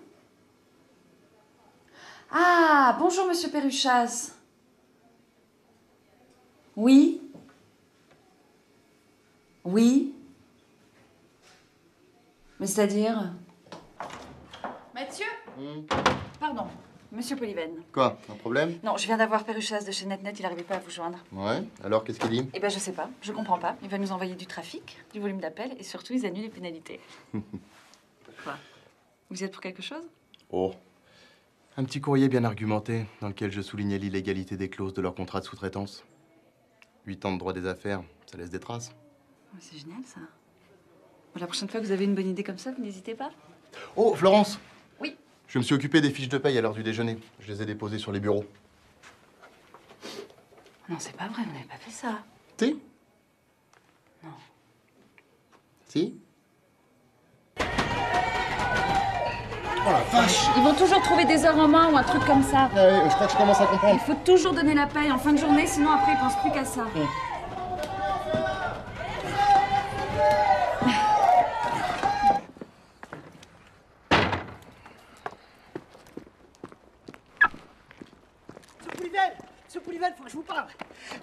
S5: Ah, bonjour, monsieur Perruchas. Oui? Oui? Mais c'est-à-dire? Mathieu? Pardon, monsieur Polyven.
S6: Quoi? Un problème?
S5: Non, je viens d'avoir Perruchas de chez NetNet, il n'arrivait pas à vous joindre.
S6: Ouais. Alors, qu'est-ce qu'il dit?
S5: Eh ben, je sais pas, je comprends pas. Il va nous envoyer du trafic, du volume d'appels et surtout, ils annulent les pénalités. Quoi? Vous y êtes pour quelque chose?
S6: Oh. Un petit courrier bien argumenté dans lequel je soulignais l'illégalité des clauses de leur contrat de sous-traitance. 8 ans de droit des affaires, ça laisse des traces.
S5: Oh, c'est génial, ça. Bon, la prochaine fois que vous avez une bonne idée comme ça, vous n'hésitez pas.
S6: Oh, Florence!
S5: Oui.
S6: Je me suis occupé des fiches de paye à l'heure du déjeuner. Je les ai déposées sur les bureaux.
S5: Non, c'est pas vrai, vous n'avez pas fait ça.
S6: Si?
S5: Non.
S6: Si?
S5: Oh la vache! Ils vont toujours trouver des heures en main ou un truc comme ça.
S6: Ah oui, je crois que je commence à comprendre.
S5: Il faut toujours donner la paye en fin de journée, sinon après ils pensent plus qu'à ça.
S7: Ce Poulivel, faut que je vous parle.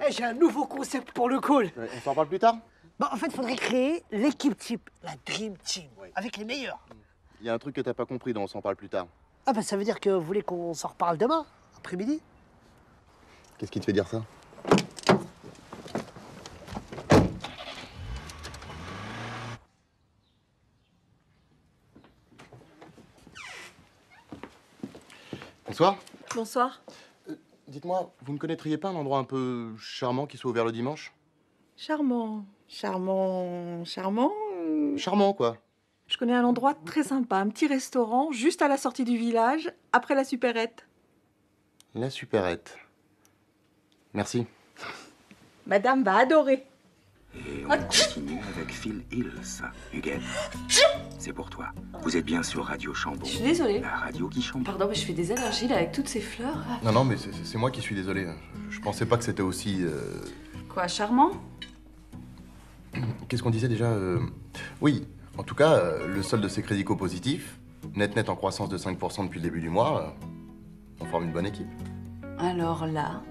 S7: Eh, j'ai un nouveau concept pour le call.
S6: On s'en parle plus tard?
S7: Bah, en fait, il faudrait créer l'équipe type, la Dream Team, avec les meilleurs.
S6: Il y a un truc que t'as pas compris, dont on s'en parle plus tard.
S7: Ah bah ça veut dire que vous voulez qu'on s'en reparle demain, après-midi?
S6: Qu'est-ce qui te fait dire ça? Bonsoir.
S16: Bonsoir.
S6: Dites-moi, vous ne connaîtriez pas un endroit un peu charmant qui soit ouvert le dimanche?
S16: Charmant. Charmant. Charmant.
S6: Charmant, quoi.
S16: Je connais un endroit très sympa, un petit restaurant juste à la sortie du village, après la supérette.
S6: La supérette. Merci.
S16: Madame va adorer.
S10: Et on continue avec Phil Hills. Huguette, c'est pour toi. Vous êtes bien sur Radio Chambon.
S5: Je suis désolée.
S10: La radio qui chamboule.
S5: Pardon, mais je fais des allergies là avec toutes ces fleurs.
S6: Non, mais c'est moi qui suis désolé. Je pensais pas que c'était aussi...
S5: Quoi, charmant?
S6: Qu'est-ce qu'on disait déjà Oui, en tout cas, le solde de ces crédits co-positifs, net en croissance de 5% depuis le début du mois, on forme une bonne équipe.
S5: Alors là,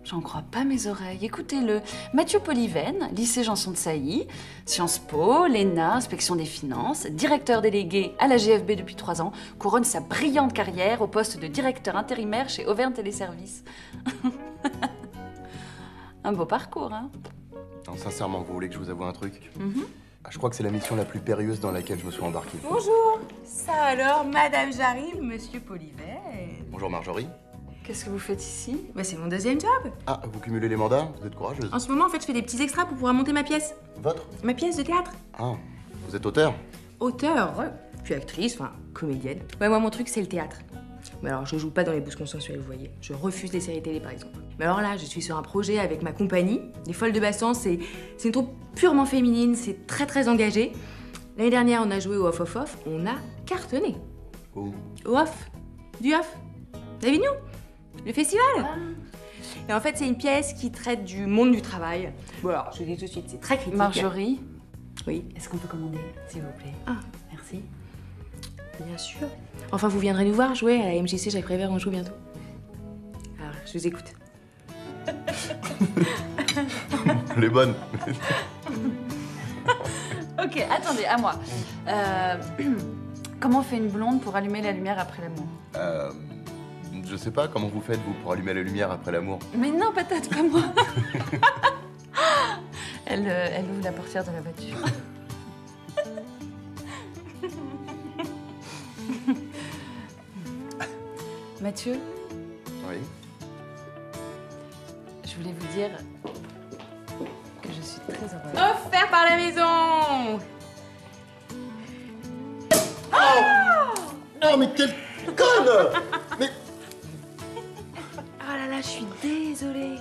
S5: j'en crois pas mes oreilles. Écoutez-le. Mathieu Polyven, lycée Janson de Sailly, Sciences Po, l'ENA, inspection des finances, directeur délégué à la GFB depuis 3 ans, couronne sa brillante carrière au poste de directeur intérimaire chez Auvergne Téléservices. Un beau parcours, hein?
S6: Non, sincèrement, vous voulez que je vous avoue un truc? Je crois que c'est la mission la plus périlleuse dans laquelle je me suis embarqué.
S3: Bonjour. Ça alors, madame, j'arrive, monsieur Polyven.
S6: Bonjour Marjorie.
S5: Qu'est-ce que vous faites ici?
S3: Bah, c'est mon deuxième job.
S6: Ah, vous cumulez les mandats? Vous êtes courageuse.
S3: En ce moment, en fait, je fais des petits extras pour pouvoir monter ma pièce.
S6: Votre?
S3: Ma pièce de théâtre.
S6: Ah, vous êtes auteur?
S3: Auteur, ouais. Puis actrice, enfin, comédienne. Ouais, moi, mon truc, c'est le théâtre. Mais alors, je joue pas dans les bouses consensuelles, vous voyez. Je refuse les séries télé, par exemple. Mais alors là, je suis sur un projet avec ma compagnie, Les Folles de Bassan. C'est une troupe purement féminine, c'est très, très engagé. L'année dernière, on a joué au Off. On a cartonné.
S6: Au
S3: Off. Du Off. Vous avez vu, nous? Le festival. Et en fait, c'est une pièce qui traite du monde du travail. Bon, alors, je vous dis tout de suite, c'est très critique.
S5: Marjorie?
S3: Oui.
S5: Est-ce qu'on peut commander, s'il vous plaît?
S3: Ah,
S5: merci.
S3: Bien sûr. Enfin, vous viendrez nous voir jouer à la MJC Jacques Prévert, on joue bientôt. Alors, je vous écoute.
S6: Les bonnes.
S5: Ok, attendez, à moi. Comment fait une blonde pour allumer la lumière après l'amour?
S6: Je sais pas, comment vous faites, vous, pour allumer la lumière après l'amour?
S5: Mais non, peut-être pas moi. Elle ouvre la portière de la voiture. Mathieu?
S6: Oui?
S5: Je voulais vous dire que je suis très heureuse.
S3: Offert par la maison.
S6: Oh, mais quelle conne! Mais...
S3: Oh là là, je suis désolée.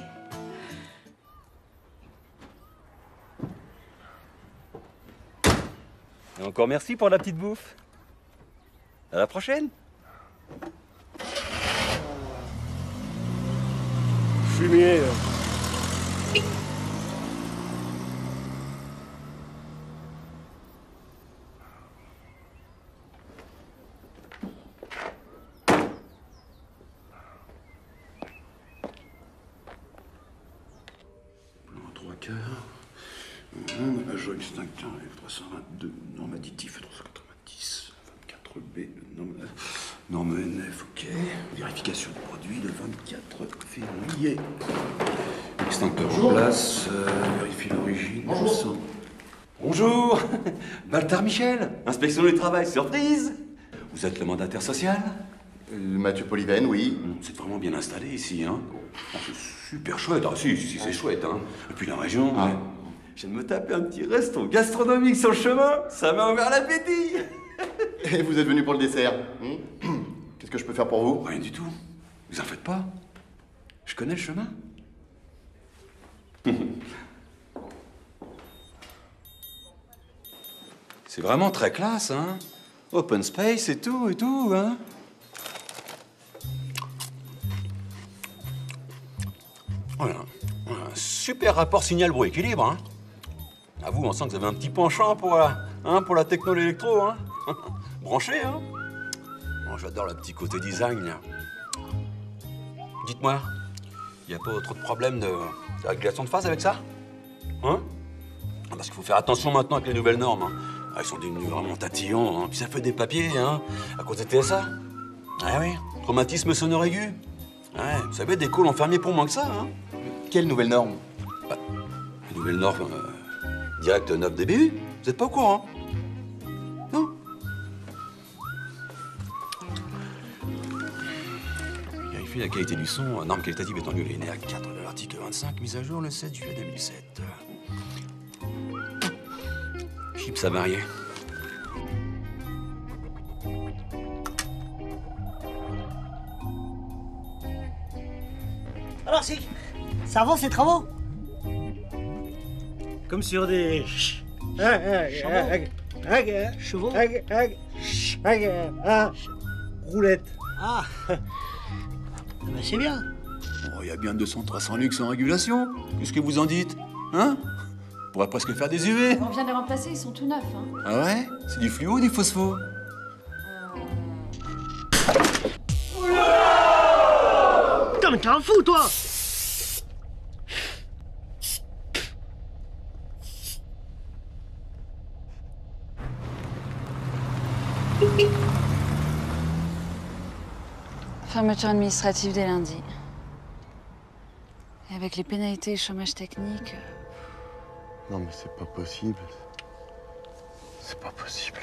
S14: Et encore merci pour la petite bouffe. À la prochaine.
S20: Fumier.
S10: Plan 3 quarts. Major extincteur F322. Norme additif 390. 24B. Norme NF, ok. Vérification du produit le 24 février. Extincteur en place. Vérifie l'origine.
S18: Bonjour. Bonjour. Baltar Michel, inspection du travail, surprise. Vous êtes le mandataire social?
S6: Mathieu Polyven, oui.
S10: C'est vraiment bien installé ici, hein. Ah, c'est super chouette. Ah, si, c'est chouette, hein. Et puis la région, ouais. Je viens de me taper un petit resto gastronomique sur le chemin. Ça m'a ouvert l'appétit.
S6: Et vous êtes venu pour le dessert. Qu'est-ce que je peux faire pour vous?
S10: Rien du tout. Vous en faites pas. Je connais le chemin. C'est vraiment très classe, hein. Open space et tout, hein. Voilà. Un super rapport signal-bruit-équilibre, hein. À vous, on sent que vous avez un petit penchant pour la techno électro, hein. Branché, hein. Bon, j'adore le petit côté design, là. Dites-moi, il n'y a pas trop de problème de régulation de phase avec ça? Hein? Parce qu'il faut faire attention maintenant avec les nouvelles normes, hein. Ah, ils sont devenus vraiment tatillons, hein. Puis ça fait des papiers, hein, à cause des TSA. Ah oui, traumatisme sonore aigu. Ouais, vous savez, des calls enfermés pour moins que ça, hein.
S6: Quelle nouvelle norme?
S10: Bah, les nouvelles normes direct 9 dBU, vous n'êtes pas au courant? Non? Vérifier la qualité du son, norme qualitative étant alinéa 4 de l'article 25, mise à jour le 7 juillet 2007. Chips avariés.
S7: Alors, ça avance ces travaux?
S2: Comme sur des...
S7: Chevaux.
S2: Roulette.
S7: Ah, ben c'est bien.
S10: Oh, il y a bien 200-300 luxe en régulation. Qu'est-ce que vous en dites? Hein? On pourrait presque faire des UV.
S5: On vient de les remplacer, ils sont tout neufs. Hein.
S10: Ah ouais? C'est du fluo ou du phospho?
S7: Putain, mais t'es un fou, toi!
S5: Fermeture administrative dès lundi. Et avec les pénalités et chômage technique...
S6: Non mais c'est pas possible. C'est pas possible.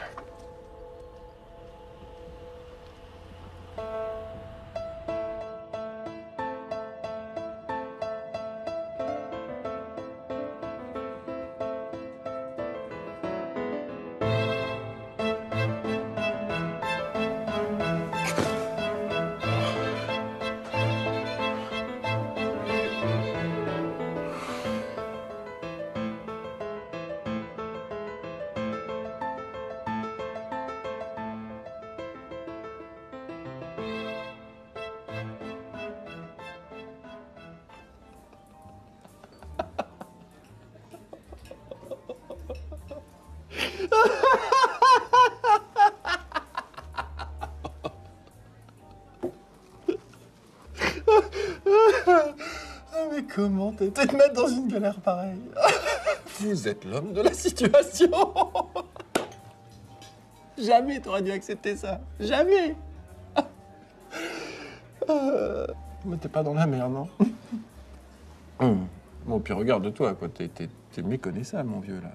S20: Mais comment t'es te mettre dans une galère pareille? Vous êtes l'homme de la situation. Jamais t'aurais dû accepter ça. Jamais. Mais t'es pas dans la merde, non? Bon, puis regarde-toi, quoi. T'es méconnaissable, mon vieux, là.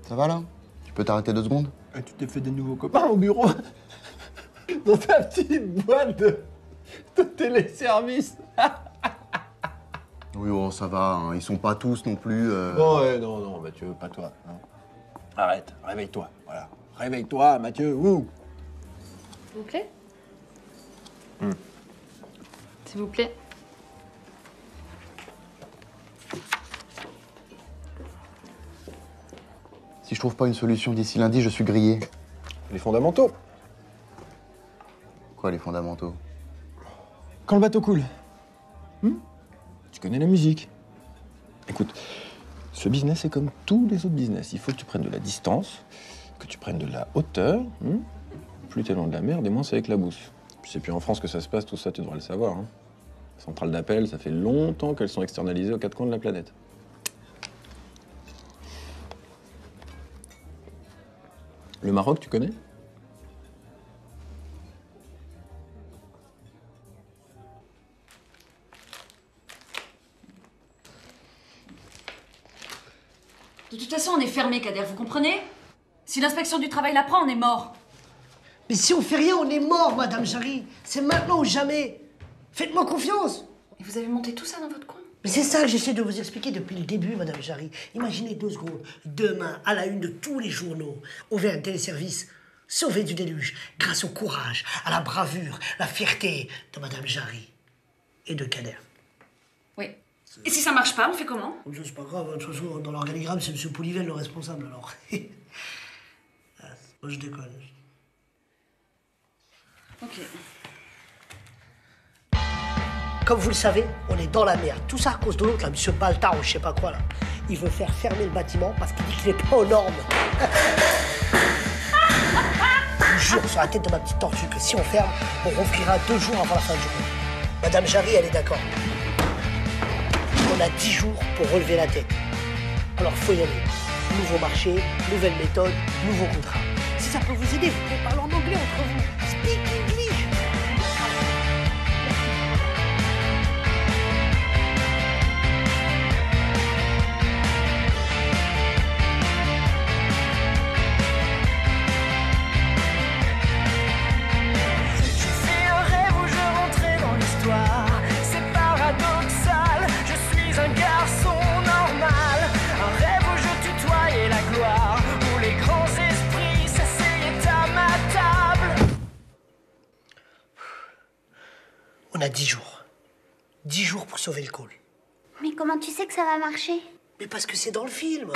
S6: Ça va, là? Tu peux t'arrêter 2 secondes?
S20: Et tu t'es fait des nouveaux copains au bureau? Dans ta petite boîte de téléservice.
S6: Oui, oh, ça va, hein. Ils sont pas tous non plus...
S20: Non, ouais, non, Mathieu, pas toi. Non. Arrête, réveille-toi, voilà. Réveille-toi, Mathieu, ouh.
S5: S'il vous plaît? S'il vous plaît.
S6: Si je trouve pas une solution d'ici lundi, je suis grillé.
S20: Les fondamentaux.
S6: Quoi, les fondamentaux?
S20: Quand le bateau coule. Tu connais la musique. Écoute, ce business est comme tous les autres business. Il faut que tu prennes de la distance, que tu prennes de la hauteur. Plus t'es loin de la mer, et moins ça éclabousse. Puis c'est plus en France que ça se passe, tout ça, tu devrais le savoir. Hein. Les centrales d'appel, ça fait longtemps qu'elles sont externalisées aux 4 coins de la planète. Le Maroc, tu connais?
S5: De toute façon, on est fermé, Kader, vous comprenez? Si l'inspection du travail l'apprend, on est mort.
S7: Mais si on fait rien, on est mort, Madame Jarry. C'est maintenant ou jamais. Faites-moi confiance.
S5: Et vous avez monté tout ça dans votre coin?
S7: Mais c'est ça que j'essaie de vous expliquer depuis le début, Madame Jarry. Imaginez 2 secondes. Demain, à la une de tous les journaux, on fait un téléservice sauvé du déluge grâce au courage, à la bravure, la fierté de Madame Jarry et de Kader.
S5: Oui. Et si ça marche pas, on fait comment?
S7: C'est pas grave, de toute façon, dans l'organigramme, c'est M. Pouliven le responsable, alors. Moi, je déconne.
S5: Ok.
S7: Comme vous le savez, on est dans la merde. Tout ça à cause de l'autre, là, M. Baltar ou je sais pas quoi, là. Il veut faire fermer le bâtiment parce qu'il dit qu'il n'est pas aux normes. Je vous jure sur la tête de ma petite tortue que si on ferme, on rouvrira 2 jours avant la fin du journée. Madame Jarry, elle est d'accord. On a 10 jours pour relever la tête. Alors faut y aller. Nouveau marché, nouvelle méthode, nouveau contrat. Si ça peut vous aider, vous pouvez parler en anglais entre vous. Speak English.
S4: Je fais un rêve où je rentrais dans l'histoire. C'est paradoxal, je suis un garçon normal. Un rêve où je tutoyais la gloire, où les grands esprits s'asseyaient à ma table.
S7: On a 10 jours. 10 jours pour sauver le call.
S23: Mais comment tu sais que ça va marcher?
S7: Mais parce que c'est dans le film.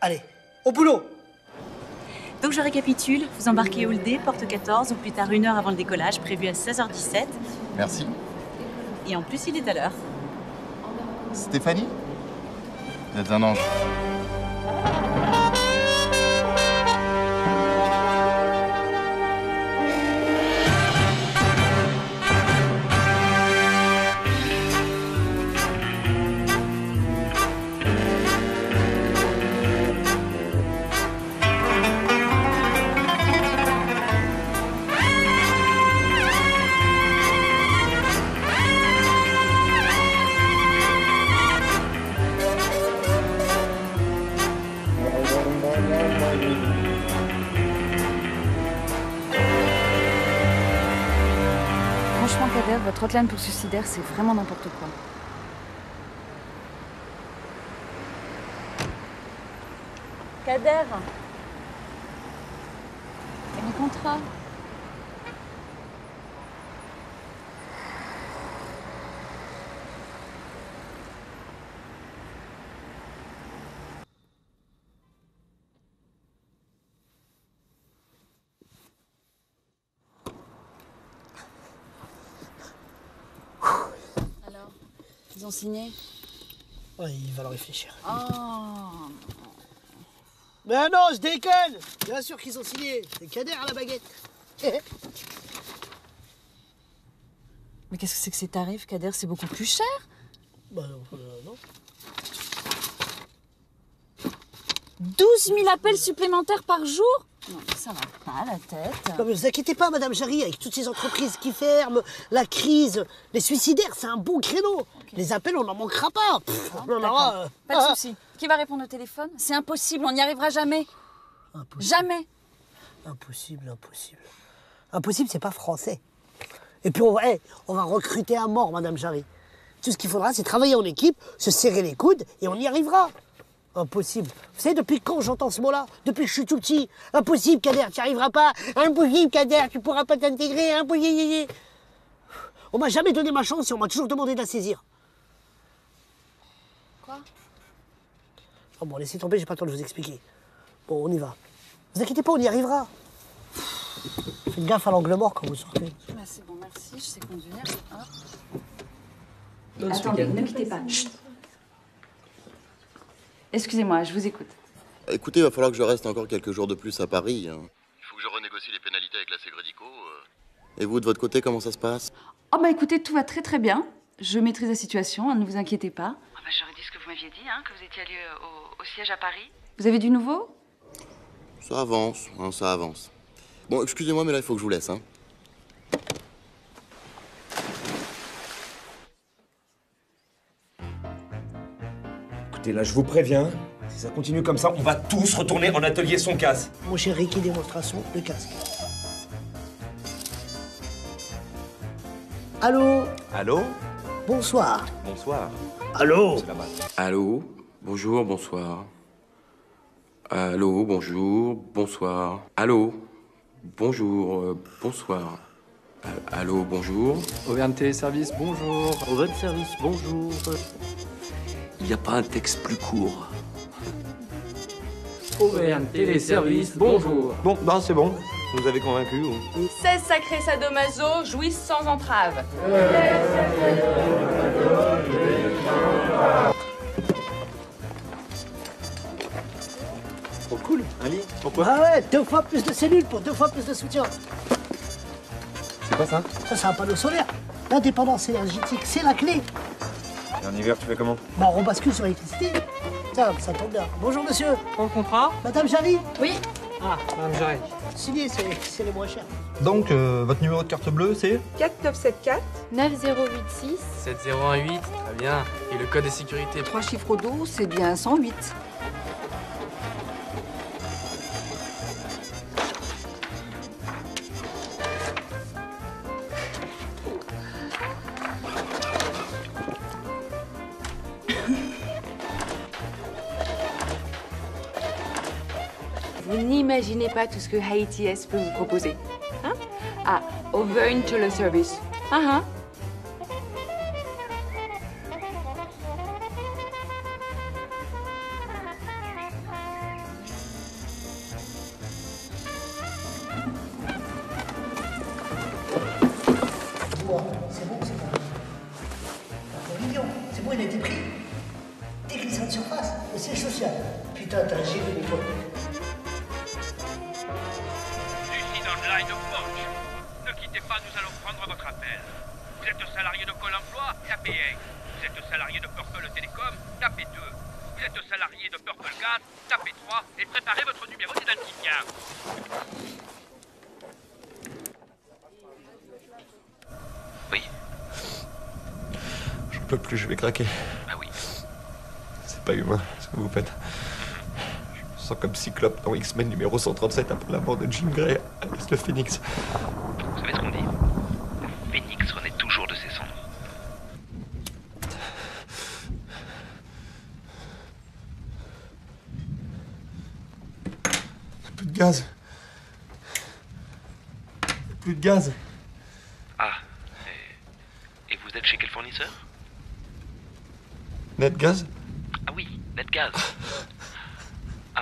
S7: Allez, au boulot.
S15: Donc je récapitule, vous embarquez Oldé, porte 14, ou plus tard 1 heure avant le décollage, prévu à 16h17.
S6: Merci.
S15: Et en plus, il est à l'heure.
S6: Stéphanie? Vous êtes un ange.
S5: Franchement, Kader, votre hotline pour suicidaire, c'est vraiment n'importe quoi. Kader. Et le contrat? Alors, ils ont signé?
S7: Ouais, il va le réfléchir.
S5: Oh.
S7: Mais non, je déconne. Bien sûr qu'ils ont signé. C'est Kader à la baguette.
S5: Mais qu'est-ce que c'est que ces tarifs, Kader? C'est beaucoup plus cher?
S7: Bah non.
S5: 12 000 appels supplémentaires par jour? Non, ça va pas la tête.
S7: Non, mais vous inquiétez pas, Madame Jarry, avec toutes ces entreprises qui ferment, la crise, les suicidaires, c'est un bon créneau. Okay. Les appels, on n'en manquera pas.
S5: Pas de souci. Qui va répondre au téléphone? C'est impossible, on n'y arrivera jamais.
S7: Impossible.
S5: Jamais.
S7: Impossible. Impossible, c'est pas français. Et puis on va recruter à mort, Madame Jarry. Tout ce qu'il faudra, c'est travailler en équipe, se serrer les coudes, et on y arrivera. Impossible. Vous savez, depuis quand j'entends ce mot-là? Depuis que je suis tout petit. Impossible, Kader, tu n'y arriveras pas. Impossible, Kader, tu pourras pas t'intégrer. Impossible. On m'a jamais donné ma chance et on m'a toujours demandé de la saisir.
S5: Quoi?
S7: Oh bon, laissez tomber, j'ai pas le temps de vous expliquer. Bon, on y va. Vous inquiétez pas, on y arrivera. Faites gaffe à l'angle mort quand vous sortez.
S5: Bah, c'est bon, merci, je sais conduire.
S15: Attendez, ne quittez pas. Chut.
S5: Excusez-moi, je vous écoute.
S6: Écoutez, il va falloir que je reste encore quelques jours de plus à Paris. Il faut que je renégocie les pénalités avec la Ségrédico. Et vous, de votre côté, comment ça se passe?
S5: Oh bah écoutez, tout va très très bien. Je maîtrise la situation, hein, ne vous inquiétez pas.
S15: Ah bah, j'aurais dit ce que vous m'aviez dit, hein, que vous étiez allé au siège à Paris.
S5: Vous avez du nouveau?
S6: Ça avance, hein, ça avance. Bon, excusez-moi, mais là, il faut que je vous laisse. Hein.
S20: Écoutez, là, je vous préviens,
S24: Si ça continue comme ça, on va tous retourner en atelier son casse.
S7: Mon cher Ricky, démonstration, le casque. Allô?
S1: Allô?
S7: Bonsoir.
S1: Bonsoir.
S7: Allô?
S1: Allô? Bonjour, bonsoir. Allô, bonjour, bonsoir. Allô? Bonjour, bonsoir. Allô, bonjour.
S8: Auvergne Téléservice, bonjour.
S1: Auvergne Service, bonjour. Il n'y a pas un texte plus court.
S8: Auvergne Téléservice, bonjour.
S1: Bon, ben c'est bon. Vous nous avez convaincus.
S3: 16 sacrés sadomaso jouissent sans entrave.
S1: Oh cool, un lit. Pourquoi?
S7: Ah ouais, 2 fois plus de cellules pour 2 fois plus de soutien.
S1: C'est quoi ça?
S7: Ça, c'est un panneau solaire. L'indépendance énergétique, c'est la clé.
S1: Et en hiver, tu fais comment?
S7: Bah, on rebascule sur l'électricité. Tiens, ça tombe bien. Bonjour, monsieur.
S8: Prends le contrat?
S7: Madame Jarry?
S3: Oui.
S8: Ah, Madame Jarry.
S7: Signé, c'est les moins chers.
S1: Donc, votre numéro de carte bleue, c'est?
S16: 4974
S23: 9086
S8: 7018, très bien. Et le code de sécurité?
S5: 3 chiffres au dos, c'est bien 108.
S3: Vous n'imaginez pas tout ce que Haïti S peut vous proposer. Hein? Ah, Auvergne Téléservice. Ah, hein?
S7: C'est bon, c'est bon. C'est mignon. C'est bon, il a été pris. Déglissant de surface, et c'est social. Putain, t'as un gilet de toi.
S11: Lucide Online au Porsche. Ne quittez pas, nous allons prendre votre appel. Vous êtes salarié de Pôle emploi, tapez 1. Vous êtes salarié de Purple Télécom, tapez 2. Vous êtes salarié de Purple Gas, tapez 3 et préparez votre numéro d'identifiant.
S1: Oui. Je peux plus, je vais craquer.
S11: Bah oui.
S1: C'est pas humain, ce que vous faites. Je me sens comme Cyclope dans X-Men numéro 137 après la mort de Jean Grey, alias le Phénix.
S11: Vous savez ce qu'on dit? Le phénix renaît toujours de ses cendres.
S1: Plus de gaz. Plus de gaz.
S11: Ah. Et vous êtes chez quel fournisseur?
S1: Netgaz?
S11: Ah oui, Netgaz. Ah.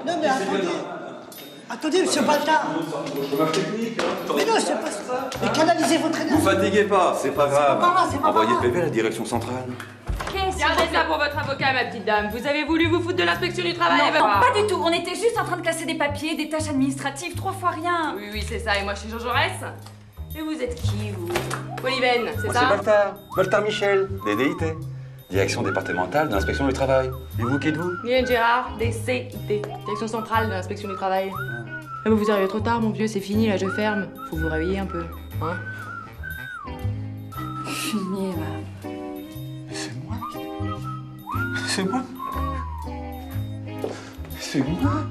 S7: Non, mais attendez. Attendez, monsieur Baltard. Mais non, c'est pas ça. Mais canalisez votre énergie.
S10: Vous fatiguez pas, c'est pas grave.
S7: pas grave, c'est pas
S10: Envoyez
S7: grave.
S10: PV à la direction centrale.
S3: Gardez ça pour votre avocat, ma petite dame. Vous avez voulu vous foutre de l'inspection du travail?
S5: Non,
S3: eh ben,
S5: non, pas du tout. On était juste en train de classer des papiers, des tâches administratives, 3 fois rien.
S3: Oui, oui, c'est ça. Et moi, je suis Jean Jaurès. Et vous êtes qui, vous? Polyven, c'est
S10: Moi,
S3: ça?
S10: c'est Baltard. Baltard Michel, DDIT. Direction départementale d'inspection du travail. Et vous, qui êtes-vous?
S3: Mylène Gérard, DCIT, Direction centrale de l'inspection du travail. Ah bah vous arrivez trop tard, mon vieux, c'est fini, là, je ferme. Faut vous réveiller un peu, hein?
S5: Fumier, va.
S1: C'est moi? C'est moi?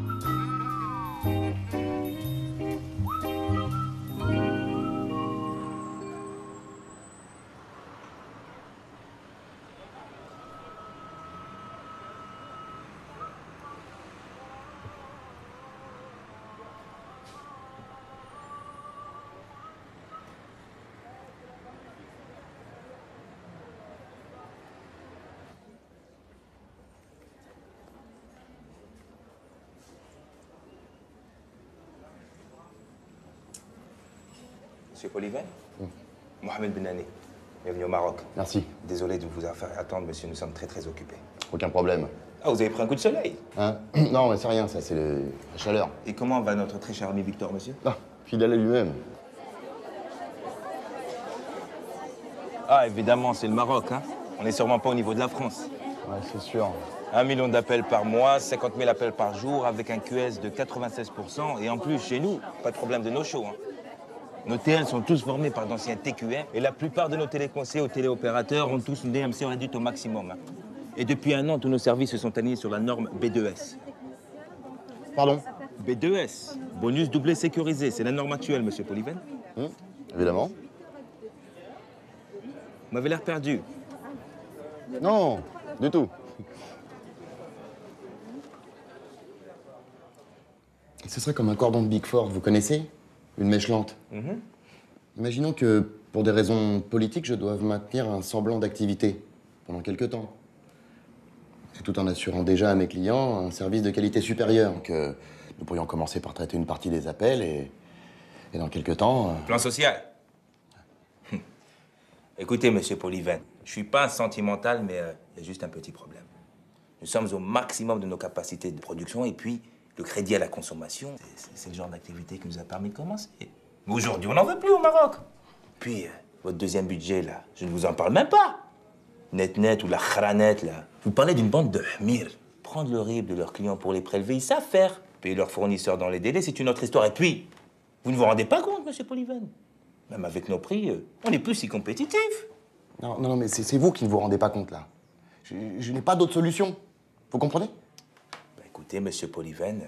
S17: Monsieur Polyven? Mohamed Benani, bienvenue au Maroc.
S6: Merci.
S17: Désolé de vous avoir fait attendre, monsieur, nous sommes très occupés.
S6: Aucun problème.
S17: Ah, vous avez pris un coup de soleil?
S6: Hein? Non, mais c'est rien, ça, c'est la chaleur.
S17: Et comment va notre très cher ami Victor, monsieur?
S6: Ah, fidèle à lui-même.
S17: Ah, évidemment, c'est le Maroc, hein. On n'est sûrement pas au niveau de la France.
S6: Ouais, c'est sûr.
S17: 1 million d'appels par mois, 50 000 appels par jour, avec un QS de 96%. Et en plus, chez nous, pas de problème de no-show, hein. Nos TL sont tous formés par d'anciens TQM. Et la plupart de nos téléconseillers ou téléopérateurs ont tous une DMC réduite au maximum, hein. Et depuis 1 an, tous nos services se sont alignés sur la norme B2S.
S6: Pardon?
S17: B2S, bonus doublé sécurisé. C'est la norme actuelle, monsieur Polyven.
S6: Évidemment.
S17: Vous m'avez l'air perdu.
S6: Non, du tout. Ce serait comme un cordon de Big Four, vous connaissez? Une mèche lente. Imaginons que, pour des raisons politiques, je doive maintenir un semblant d'activité pendant quelques temps. Et tout en assurant déjà à mes clients un service de qualité supérieure, que nous pourrions commencer par traiter une partie des appels et dans quelques temps...
S17: Plan social. Écoutez, monsieur Polyven, je suis pas un sentimental, mais il y a juste un petit problème. Nous sommes au maximum de nos capacités de production et puis le crédit à la consommation, c'est le genre d'activité qui nous a permis de commencer. Mais aujourd'hui, on n'en veut plus au Maroc. Puis, votre deuxième budget, là, je ne vous en parle même pas. Net ou la khranet, là. Vous parlez d'une bande de hmir. Prendre le RIB de leurs clients pour les prélever, ils savent faire. Payer leurs fournisseurs dans les délais, c'est une autre histoire. Et puis, vous ne vous rendez pas compte, monsieur Polyven? Même avec nos prix, on n'est plus si compétitifs.
S6: Non, mais c'est vous qui ne vous rendez pas compte, là. Je n'ai pas d'autre solution. Vous comprenez?
S17: Écoutez, monsieur Polyven,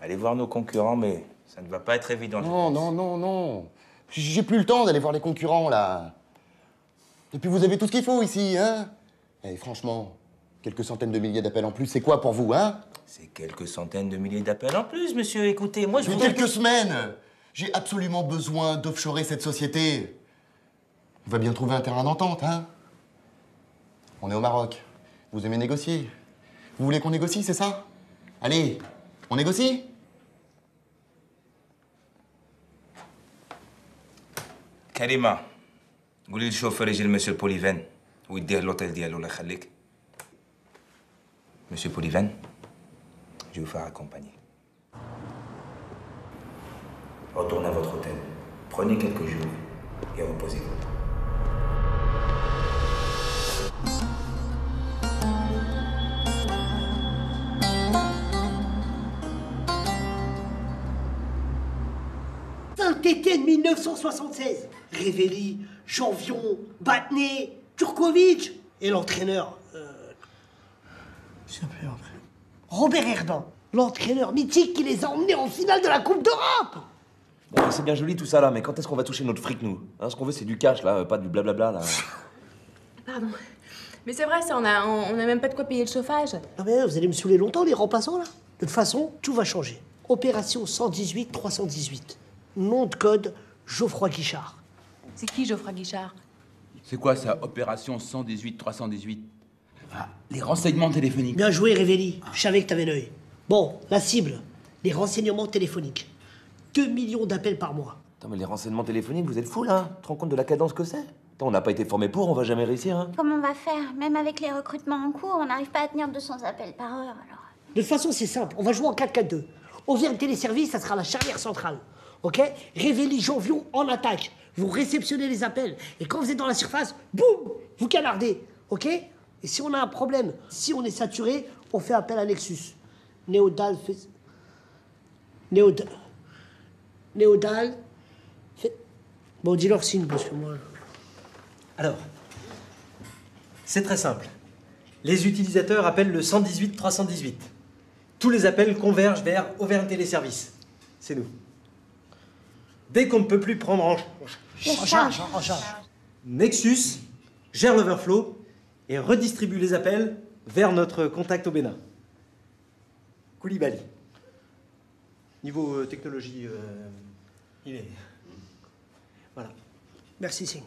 S17: allez voir nos concurrents, mais ça ne va pas être évident.
S6: Non. J'ai plus le temps d'aller voir les concurrents, là. Et puis vous avez tout ce qu'il faut ici, hein? Et franchement, quelques centaines de milliers d'appels en plus, c'est quoi pour vous, hein?
S17: C'est quelques centaines de milliers d'appels en plus, monsieur. Écoutez, moi, je
S6: Depuis
S17: voudrais...
S6: quelques semaines, j'ai absolument besoin d'offshorer cette société. On va bien trouver un terrain d'entente, hein? On est au Maroc. Vous aimez négocier. Vous voulez qu'on négocie, c'est ça? Allez, on négocie?
S17: Karima, قولي للشوفير يجي لمسيو بوليفان ويديه l'hôtel ديالو الله يخليك. Monsieur Polyven, je vais vous faire accompagner. Retournez à votre hôtel. Prenez quelques jours et reposez-vous.
S7: Saint-Étienne 1976. Révéli, Janvion, Batné, Turkovic et l'entraîneur. Je sais plus l'entraîneur. Robert Herdan, l'entraîneur mythique qui les a emmenés en finale de la Coupe d'Europe.
S9: Bon, c'est bien joli tout ça là, mais quand est-ce qu'on va toucher notre fric, nous hein? Ce qu'on veut, c'est du cash là, pas du blablabla là.
S3: Pardon. Mais c'est vrai, ça, on a même pas de quoi payer le chauffage.
S7: Non mais vous allez me saouler longtemps, les remplaçants là. De toute façon, tout va changer. Opération 118-318. Nom de code, Geoffroy Guichard.
S3: C'est qui Geoffroy Guichard?
S18: C'est quoi ça, opération 118-318? Ah, les renseignements téléphoniques.
S7: Bien joué, Révéli. Je savais que t'avais l'œil. Bon, la cible, les renseignements téléphoniques. 2 millions d'appels par mois.
S9: Attends, mais les renseignements téléphoniques, vous êtes fous là? Tu te rends compte de la cadence que c'est? Attends, on n'a pas été formé pour, on va jamais réussir, hein?
S23: Comment on va faire? Même avec les recrutements en cours, on n'arrive pas à tenir 200 appels par heure, alors.
S7: De toute façon, c'est simple. On va jouer en 4-4-2. On vient de téléservice, ça sera la charnière centrale. Ok? Révéli Janvion en attaque. Vous réceptionnez les appels. Et quand vous êtes dans la surface, boum! Vous canardez. Ok? Et si on a un problème, si on est saturé, on fait appel à Nexus. Néodal fait... Néodal fait... Bon, dis-leur signe, parce que moi...
S2: Alors, c'est très simple. Les utilisateurs appellent le 118-318. Tous les appels convergent vers Auvergne Téléservices. C'est nous. Dès qu'on ne peut plus prendre en charge, Nexus gère l'overflow et redistribue les appels vers notre contact au Bénin. Koulibaly. Niveau technologie, il est... Voilà.
S7: Merci, Singh.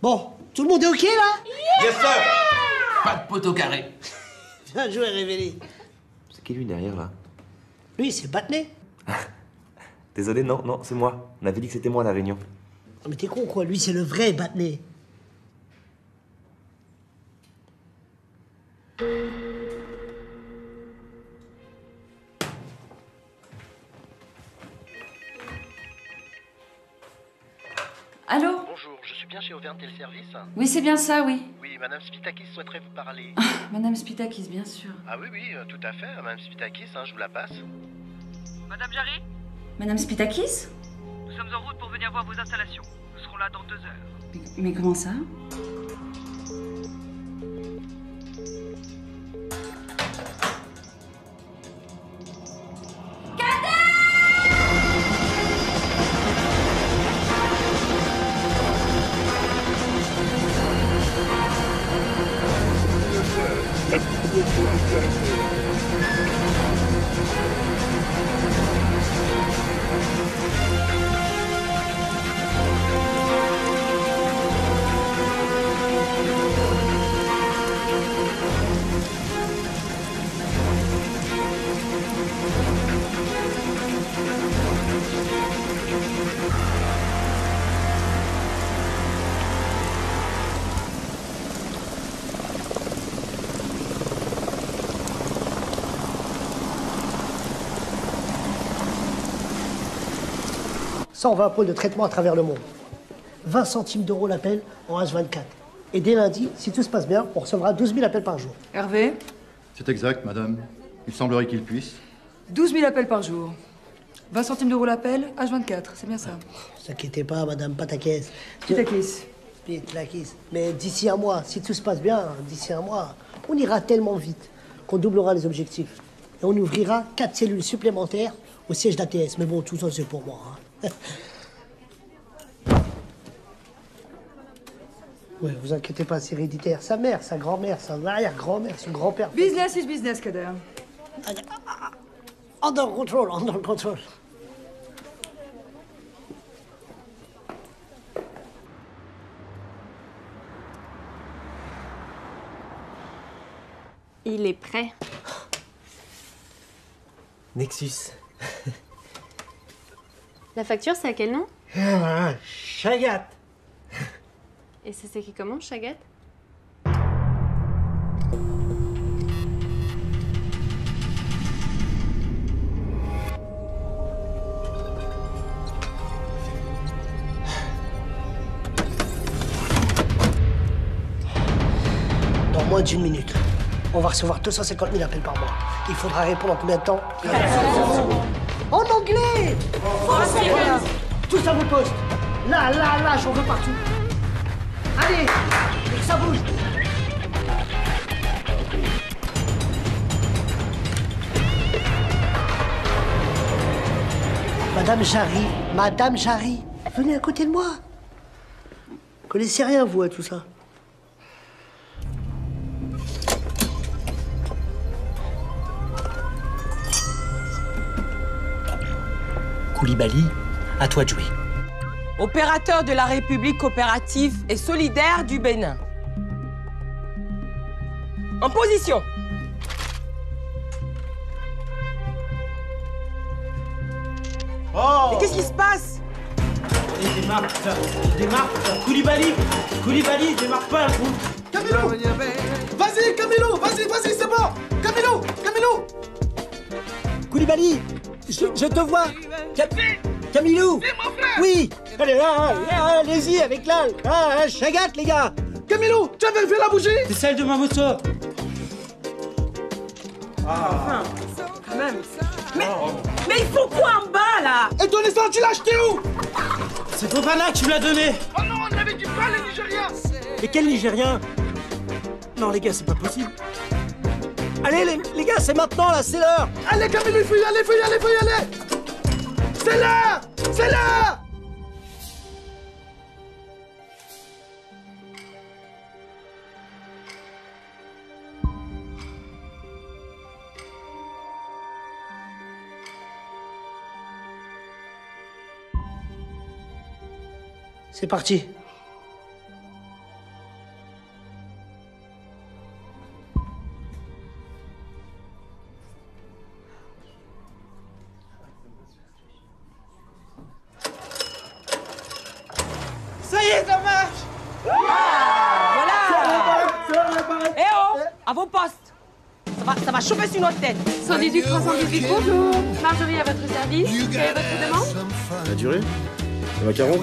S7: Bon, tout le monde est OK, là?
S18: Yes, sir! Pas de poteau carré.
S7: Bien joué, Révéli.
S9: C'est qui lui derrière là?
S7: Lui, c'est Batné.
S9: Désolé, non, c'est moi. On avait dit que c'était moi à la réunion.
S7: Non, mais t'es con, quoi. Lui, c'est le vrai Batné.
S5: Allô?
S13: Bonjour, je suis bien chez Auvergne Téléservice?
S5: Oui, c'est bien ça, oui.
S13: Oui, Madame Spitakis souhaiterait vous parler.
S5: Madame Spitakis, bien sûr.
S13: Ah oui, tout à fait, Madame Spitakis, je vous la passe.
S11: Madame Jarry,
S5: Madame Spitakis?
S11: nous sommes en route pour venir voir vos installations. Nous serons là dans 2 heures.
S5: Mais comment ça?
S7: Ça, on va un pôle de traitement à travers le monde. 20 centimes d'euros l'appel en H24. Et dès lundi, si tout se passe bien, on recevra 12 000 appels par jour.
S19: Hervé,
S21: C'est exact, madame. Il semblerait qu'il puisse.
S19: 12 000 appels par jour. 20 centimes d'euros l'appel, H24, c'est bien ça.
S7: Ne vous inquiétez pas, madame Patakès.
S19: Pitakis.
S7: Pitakis. Mais d'ici un mois, si tout se passe bien, d'ici un mois, on ira tellement vite qu'on doublera les objectifs. Et on ouvrira 4 cellules supplémentaires au siège d'ATS. Mais bon, tout ça, c'est pour moi. Hein. Ouais, vous inquiétez pas, c'est héréditaire. Sa mère, sa grand-mère, sa arrière-grand-mère, son grand-père.
S19: Business is business, Kader.
S7: Under control, under control.
S22: Il est prêt.
S2: Nexus.
S22: La facture, c'est à quel nom?
S7: Chagat.
S22: Et c'est s'écrit comment, Chagat?
S7: Dans moins d'1 minute, on va recevoir 250 000 appels par mois. Il faudra répondre en combien de temps? En anglais!
S22: Français.
S7: Voilà. Tous à vos postes. Là, j'en veux partout. Allez, et que ça bouge. Madame Jarry, venez à côté de moi. Vous connaissez rien, vous, à tout ça.
S2: Koulibaly, à toi de jouer.
S25: Opérateur de la République coopérative et solidaire du Bénin. En position.
S2: Oh!
S25: Et qu'est-ce qui se passe?
S2: Il démarre, Koulibaly, je démarre pas un coup.
S26: Camilo! Vas-y, Camilo! Vas-y, c'est bon! Camilo!
S2: Koulibaly, je te vois. Camilo! Oui! Allez, allez-y avec là, Chagat, les gars!
S26: Camilo, tu avais fait la bougie?
S2: C'est celle de ma moto.
S25: Enfin, quand même. Mais il faut quoi en bas, là?
S26: Et ton essence, tu l'as acheté où?
S2: C'est Fofana que tu me l'as donné.
S26: Oh non, on avait dit pas les Nigériens!
S2: Et quel Nigérien? Non, les gars, c'est pas possible. Allez, les gars, c'est maintenant, là, c'est l'heure!
S26: Allez, Camilo, il faut y aller! C'est l'heure!
S7: C'est parti.
S25: Ça y est, ça marche! Voilà! Eh oh! À vos postes! Ça va chauffer sur notre tête!
S22: 118 318, bonjour. Marjorie à votre service. Quelle est votre demande?
S21: La durée? Les macarons?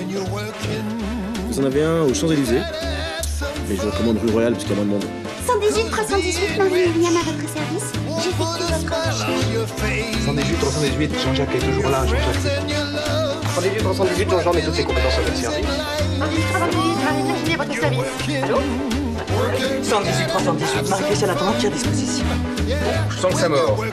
S4: Vous en avez un aux Champs-Élysées. Mais je recommande rue Royale parce qu'il y a moins de monde.
S23: 118 318, Marie-William à votre service. J'effectue votre recherche.
S12: 118 318, Jean-Jacques est toujours là, Jean-Jacques.
S2: 118 318, Jean-Jean met toutes ses compétences à votre service.
S23: 118 318, Marie-Virginie à votre service.
S2: Allô 118 318, Marie-Christiane à ton entière disposition.
S4: Je sens que ça mord.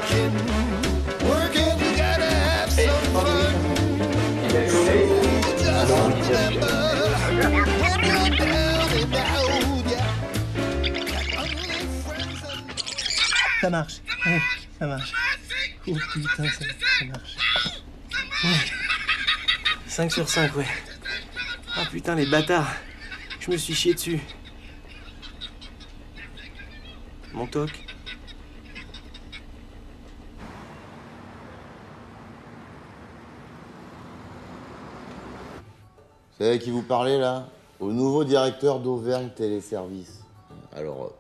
S2: Ça marche. Ouais, ça marche. Oh putain, ça marche. Ouais. 5 sur 5, ouais. Ah putain, les bâtards. Je me suis chié dessus. Mon toc.
S6: C'est avec qui vous parlez, là? Au nouveau directeur d'Auvergne Téléservices. Alors,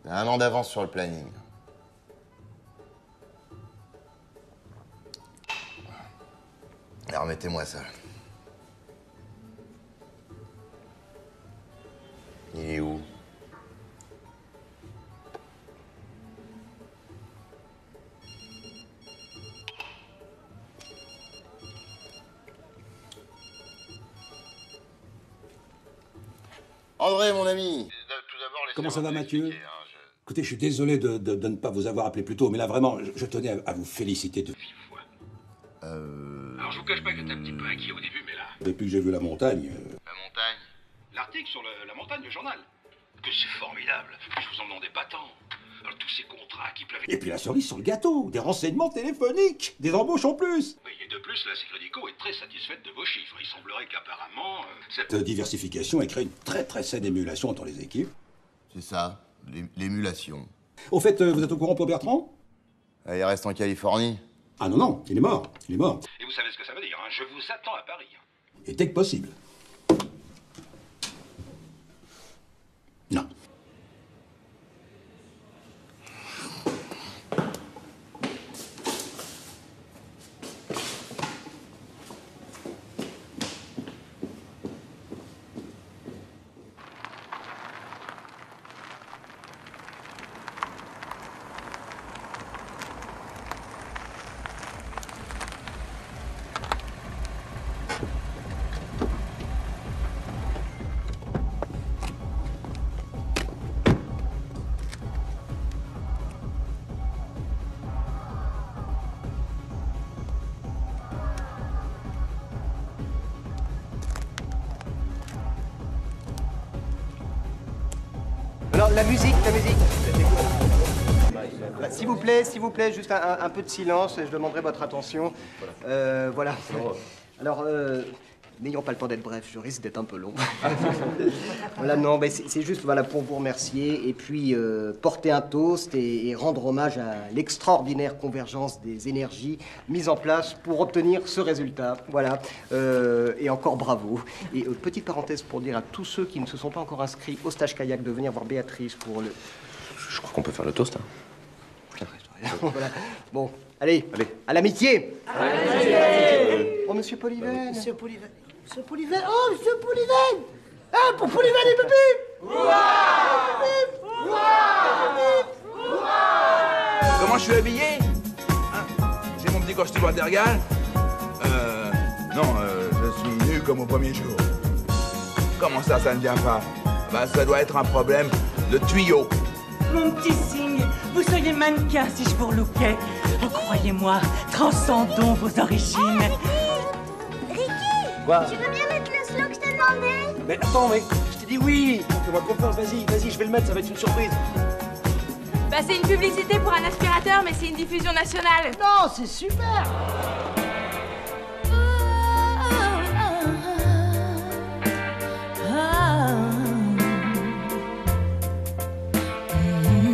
S6: un an d'avance sur le planning. Alors, remettez-moi ça. Il est où? André, mon ami.
S14: Comment ça va, Mathieu? Écoutez, je suis désolé de ne pas vous avoir appelé plus tôt, mais là, vraiment, je tenais à vous féliciter de vive voix.
S11: Alors, je vous cache pas que j'étais un petit peu inquiet au début, mais là...
S14: Depuis que j'ai vu la montagne...
S11: La montagne? L'article sur la montagne, le journal. Que c'est formidable. Je vous en demandais pas tant. Alors, tous ces contrats qui pleuvent...
S14: Et puis la cerise sur le gâteau, des renseignements téléphoniques, des embauches en plus.
S11: Oui, et de plus, la Sécrédico est très satisfaite de vos chiffres. Il semblerait qu'apparemment...
S14: Cette diversification ait créé une très saine émulation entre les équipes.
S6: C'est ça, l'émulation.
S14: Au fait, vous êtes au courant pour Bertrand?
S6: Il reste en Californie.
S14: Ah non, il est mort, il est mort.
S11: Et vous savez ce que ça veut dire, hein? Je vous attends à Paris.
S14: Et dès que possible. Non.
S2: Alors, la musique. Bah, s'il vous plaît, juste un peu de silence, je demanderai votre attention. Voilà. Alors, n'ayons pas le temps d'être bref, je risque d'être un peu long. Voilà, non, mais c'est juste voilà, pour vous remercier et puis porter un toast et rendre hommage à l'extraordinaire convergence des énergies mises en place pour obtenir ce résultat. Voilà. Et encore bravo. Et petite parenthèse pour dire à tous ceux qui ne se sont pas encore inscrits au stage kayak de venir voir Béatrice pour le...
S1: Je crois qu'on peut faire le toast. Hein.
S2: Voilà. Bon, allez, à l'amitié. Oh, monsieur Polyven.
S7: Monsieur Polyven. Monsieur Polyven. Oh, monsieur Polyven. Ah, pour Polyven et Pépé.
S18: Comment je suis habillé? Hein? J'ai mon petit costume Watergal. Non, je suis nu comme au premier jour. Comment ça ne vient pas? Bah, ça doit être un problème de tuyau.
S15: Mon petit Sing, vous seriez mannequin si je vous relookais. Oh, croyez-moi, transcendons vos origines.
S23: Ricky,
S2: Quoi?
S23: tu veux bien mettre le slow que je t'ai demandé?
S2: Mais attends, mais je t'ai dit oui. Fais-moi confiance, vas-y, je vais le mettre, ça va être une surprise.
S3: Bah, c'est une publicité pour un aspirateur, mais c'est une diffusion nationale.
S7: Non, c'est super.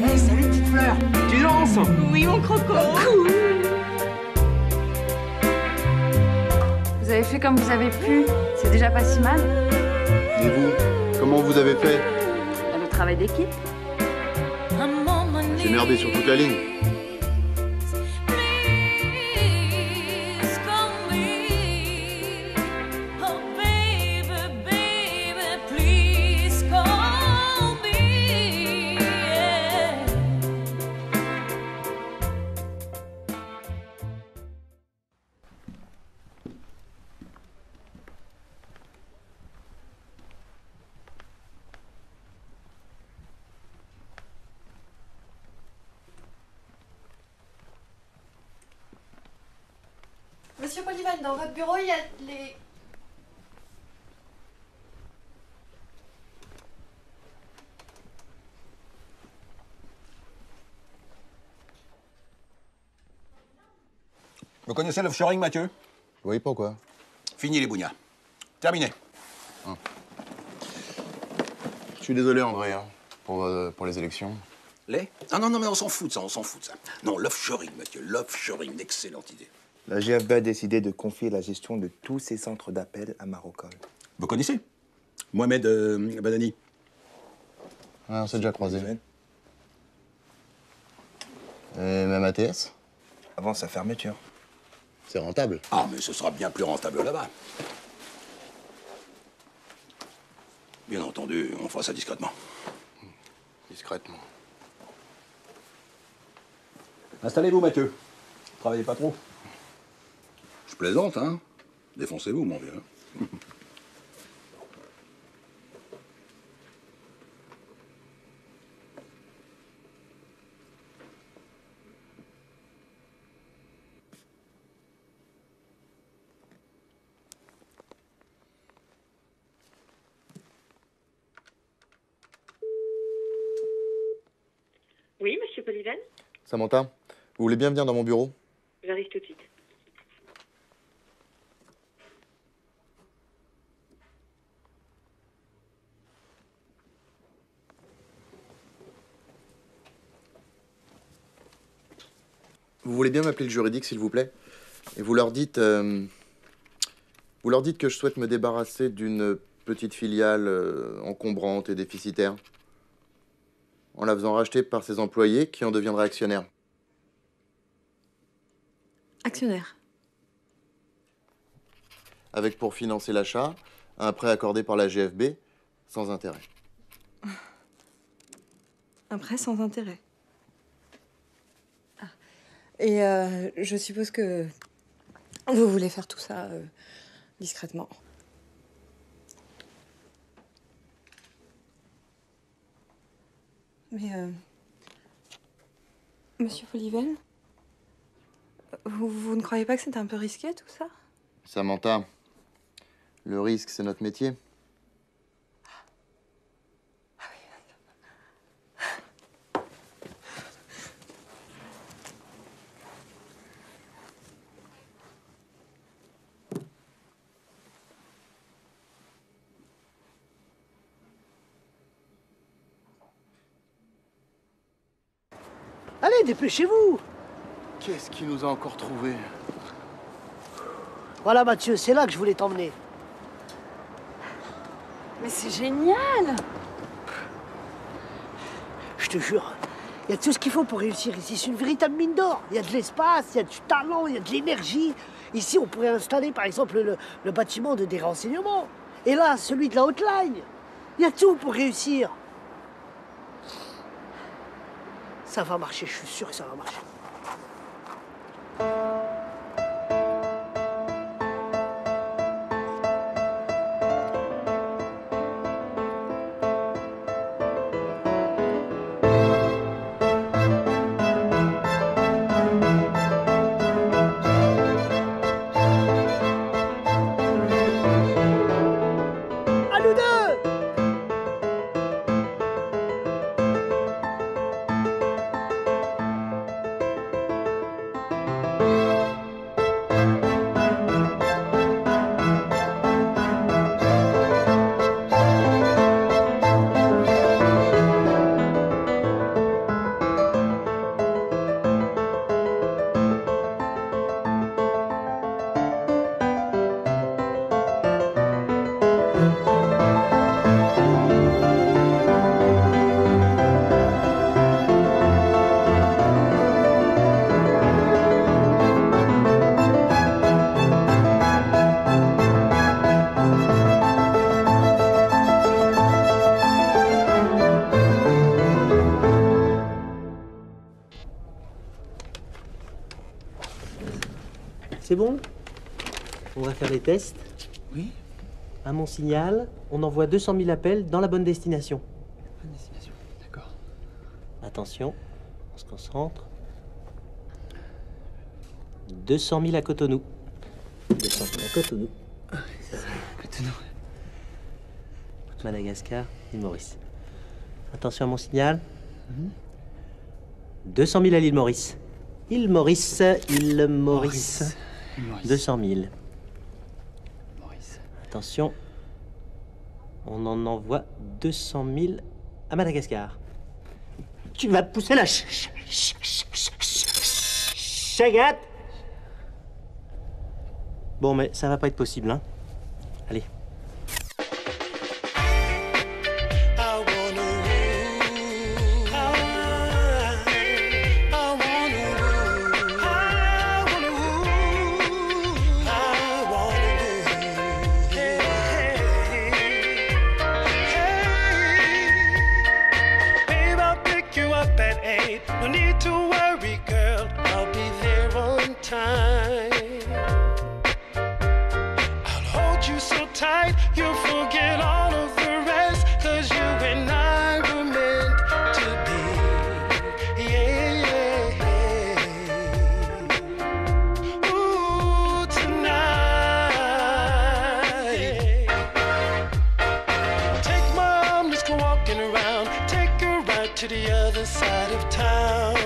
S15: Hey, salut petite fleur. Tu danses?
S3: Oui, mon croco.
S15: Cool.
S5: Vous avez fait comme vous avez pu, c'est déjà pas si mal.
S6: Et vous, comment vous avez fait?
S5: Le travail d'équipe.
S6: J'ai merdé sur toute la ligne.
S8: Monsieur Polyvan, dans votre bureau, il y a les...
S14: Vous connaissez l'offshoring, Mathieu?
S6: Oui, pourquoi?
S14: Fini les bougnats. Terminé.
S6: Je suis désolé, André, hein, pour les élections.
S14: Les? Ah non, non, mais on s'en fout de ça, on s'en fout de ça. Non, l'offshoring, Mathieu, l'offshoring, une excellente idée.
S12: La GFB a décidé de confier la gestion de tous ses centres d'appel à Marocol.
S14: Vous connaissez Mohamed Badani?
S6: Ah, on s'est déjà croisés. Et même ATS?
S12: Avant sa fermeture.
S6: C'est rentable.
S14: Ah, mais ce sera bien plus rentable là-bas. Bien entendu, on fera ça discrètement.
S6: Discrètement.
S14: Installez-vous, Mathieu. Travaillez pas trop. Je plaisante, hein. Défoncez-vous, mon vieux.
S10: Oui, monsieur Polyvan?
S6: Samantha, vous voulez bien venir dans mon bureau?
S10: J'arrive tout de suite.
S6: Vous voulez bien m'appeler le juridique, s'il vous plaît? Et vous leur dites... que je souhaite me débarrasser d'une petite filiale encombrante et déficitaire, en la faisant racheter par ses employés qui en deviendraient actionnaires.
S8: Actionnaire.
S6: Avec pour financer l'achat, un prêt accordé par la GFB, sans intérêt.
S8: Un prêt sans intérêt. Ah. Et je suppose que vous voulez faire tout ça discrètement. Mais, monsieur Polyvan, vous ne croyez pas que c'est un peu risqué, tout ça?
S6: Samantha, le risque, c'est notre métier.
S7: Allez, dépêchez-vous!
S6: Qu'est-ce qui nous a encore trouvés?
S7: Voilà, Mathieu, c'est là que je voulais t'emmener.
S5: Mais c'est génial!
S7: Je te jure, il y a tout ce qu'il faut pour réussir ici. C'est une véritable mine d'or. Il y a de l'espace, il y a du talent, il y a de l'énergie. Ici, on pourrait installer, par exemple, le bâtiment des renseignements. Et là, celui de la hotline. Il y a tout pour réussir. Ça va marcher, je suis sûr que ça va marcher. À nous deux!
S2: C'est bon? On va faire les tests.
S12: Oui.
S2: À mon signal, on envoie 200 000 appels dans la bonne destination.
S12: Bonne destination, d'accord.
S2: Attention, on se concentre. 200 000 à Cotonou. 200 000 à Cotonou.
S9: Cotonou.
S2: Madagascar, île Maurice. Attention à mon signal. 200 000 à l'île Maurice. Île Maurice, île Maurice. 200 000. Attention. On en envoie 200 000 à Madagascar. Tu vas pousser la chagate. Bon, mais ça va pas être possible, hein. Allez.
S13: No need to worry, girl, I'll be there on time. I'll hold you so tight, you'll forget all of the rest, 'cause you and I were meant to be. Yeah. Ooh, tonight. Take my arm, let's go walking around. Take a ride to the other side of town.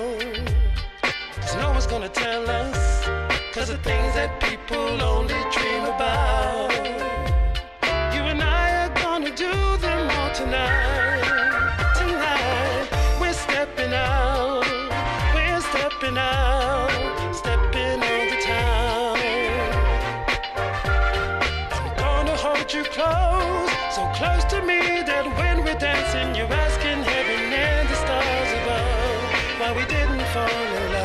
S13: Cause no one's gonna tell us, cause the things that people only dream about. You and I are gonna do them all tonight. Tonight, we're stepping out. We're stepping out. Stepping on the town. I'm gonna hold you close, so close to me that when we're dancing, you're asking heaven and the stars above why we didn't fall in love.